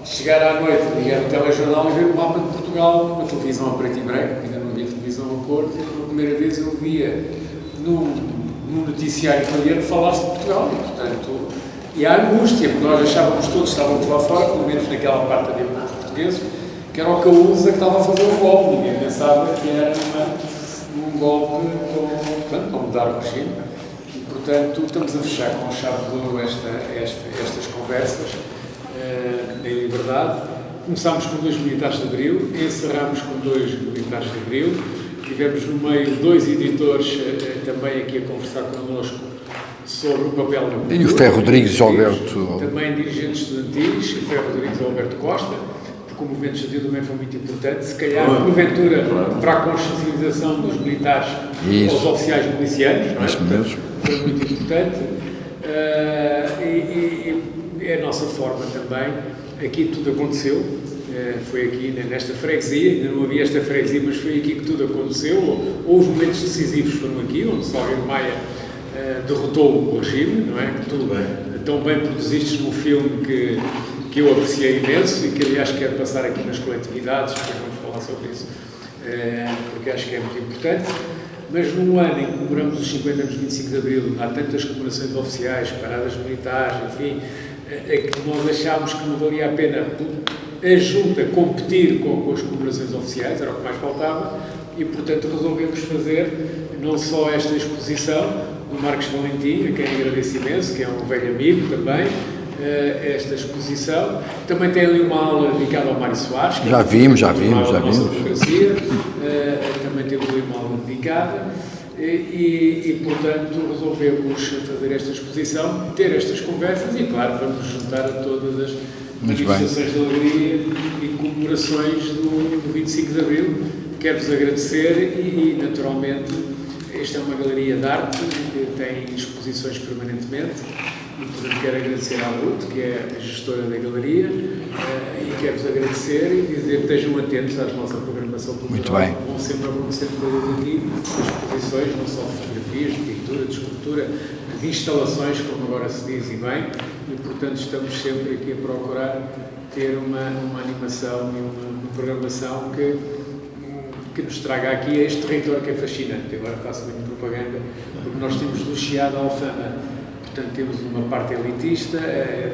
F: Chegar à noite, ligar o telejornal e ver o mapa de Portugal numa televisão a preto e branco, ainda não havia televisão a cor, e pela primeira vez eu via no noticiário italiano falar-se de Portugal, e portanto, e a angústia, porque nós achávamos todos, estávamos lá fora, pelo menos naquela parte da vida dos portugueses, que era o Causa que estava a fazer um golpe, ninguém pensava que era um golpe para mudar o regime, e portanto estamos a fechar com a chave de ouro estas conversas, em liberdade. Começámos com 2 militares de Abril, encerramos com 2 militares de Abril, tivemos no meio 2 editores também aqui a conversar connosco sobre o papel da cultura.
A: E o Ferro Rodrigues e Alberto.
F: Também dirigentes estudantis, o Ferro Rodrigues e Alberto Costa, porque o movimento estudantil também foi muito importante, se calhar, porventura, para a consciencialização dos militares aos oficiais milicianos, não é?
A: Isso mesmo.
F: Foi muito importante. E é a nossa forma também. Aqui tudo aconteceu, foi aqui nesta freguesia, ainda não havia esta freguesia, mas foi aqui que tudo aconteceu, ou os momentos decisivos foram aqui, onde Salgueiro Maia derrotou o regime, não é? Que tu tão bem produziste num filme que eu apreciei imenso e que aliás quero passar aqui nas coletividades, depois vamos falar sobre isso, porque acho que é muito importante. Mas num ano em que comemoramos os 50 anos de 25 de Abril, há tantas comemorações oficiais, paradas militares, enfim, é que nós achámos que não valia a pena a Junta competir com as comemorações oficiais, era o que mais faltava, e portanto resolvemos fazer não só esta exposição do Marcos Valentim, a quem agradeço imenso, que é um velho amigo também, esta exposição. Também tem ali uma aula dedicada ao Mário Soares.
A: Já vimos.
F: Democracia. Também temos ali uma aula dedicada. E, portanto, resolvemos fazer esta exposição, ter estas conversas e, claro, vamos juntar a todas as manifestações de alegria e comemorações do 25 de Abril. Quero-vos agradecer e, naturalmente, esta é uma galeria de arte que tem exposições permanentemente e, portanto, quero agradecer à Ruth, que é a gestora da galeria, e quero-vos agradecer e dizer que estejam atentos à nossa programação cultural.
A: Muito bem.
F: Vão sempre acontecer coisas aqui, exposições, não só de fotografias, de pintura, de escultura, de instalações, como agora se diz e bem, e, portanto, estamos sempre aqui a procurar ter uma animação e uma programação que nos traga aqui a este território que é fascinante. Agora faço muito propaganda, porque nós temos do Chiado à Alfama. Portanto, temos uma parte elitista,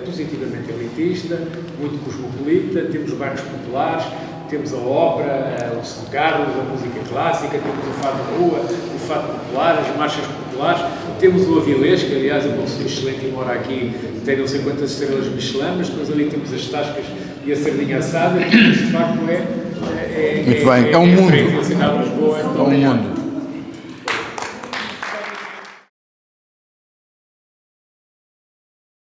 F: positivamente elitista, muito cosmopolita, temos bairros populares, temos a ópera, o São Carlos, a música clássica, temos o fado de rua, o fado popular, as marchas populares, temos o Avilés, que aliás é uma pessoa excelente e mora aqui, tem não sei quantas estrelas Michelin, mas depois ali temos as tascas e a sardinha assada, que isto de facto
A: Muito bem, é um mundo.
F: A cidade de Lisboa,
A: É um mundo.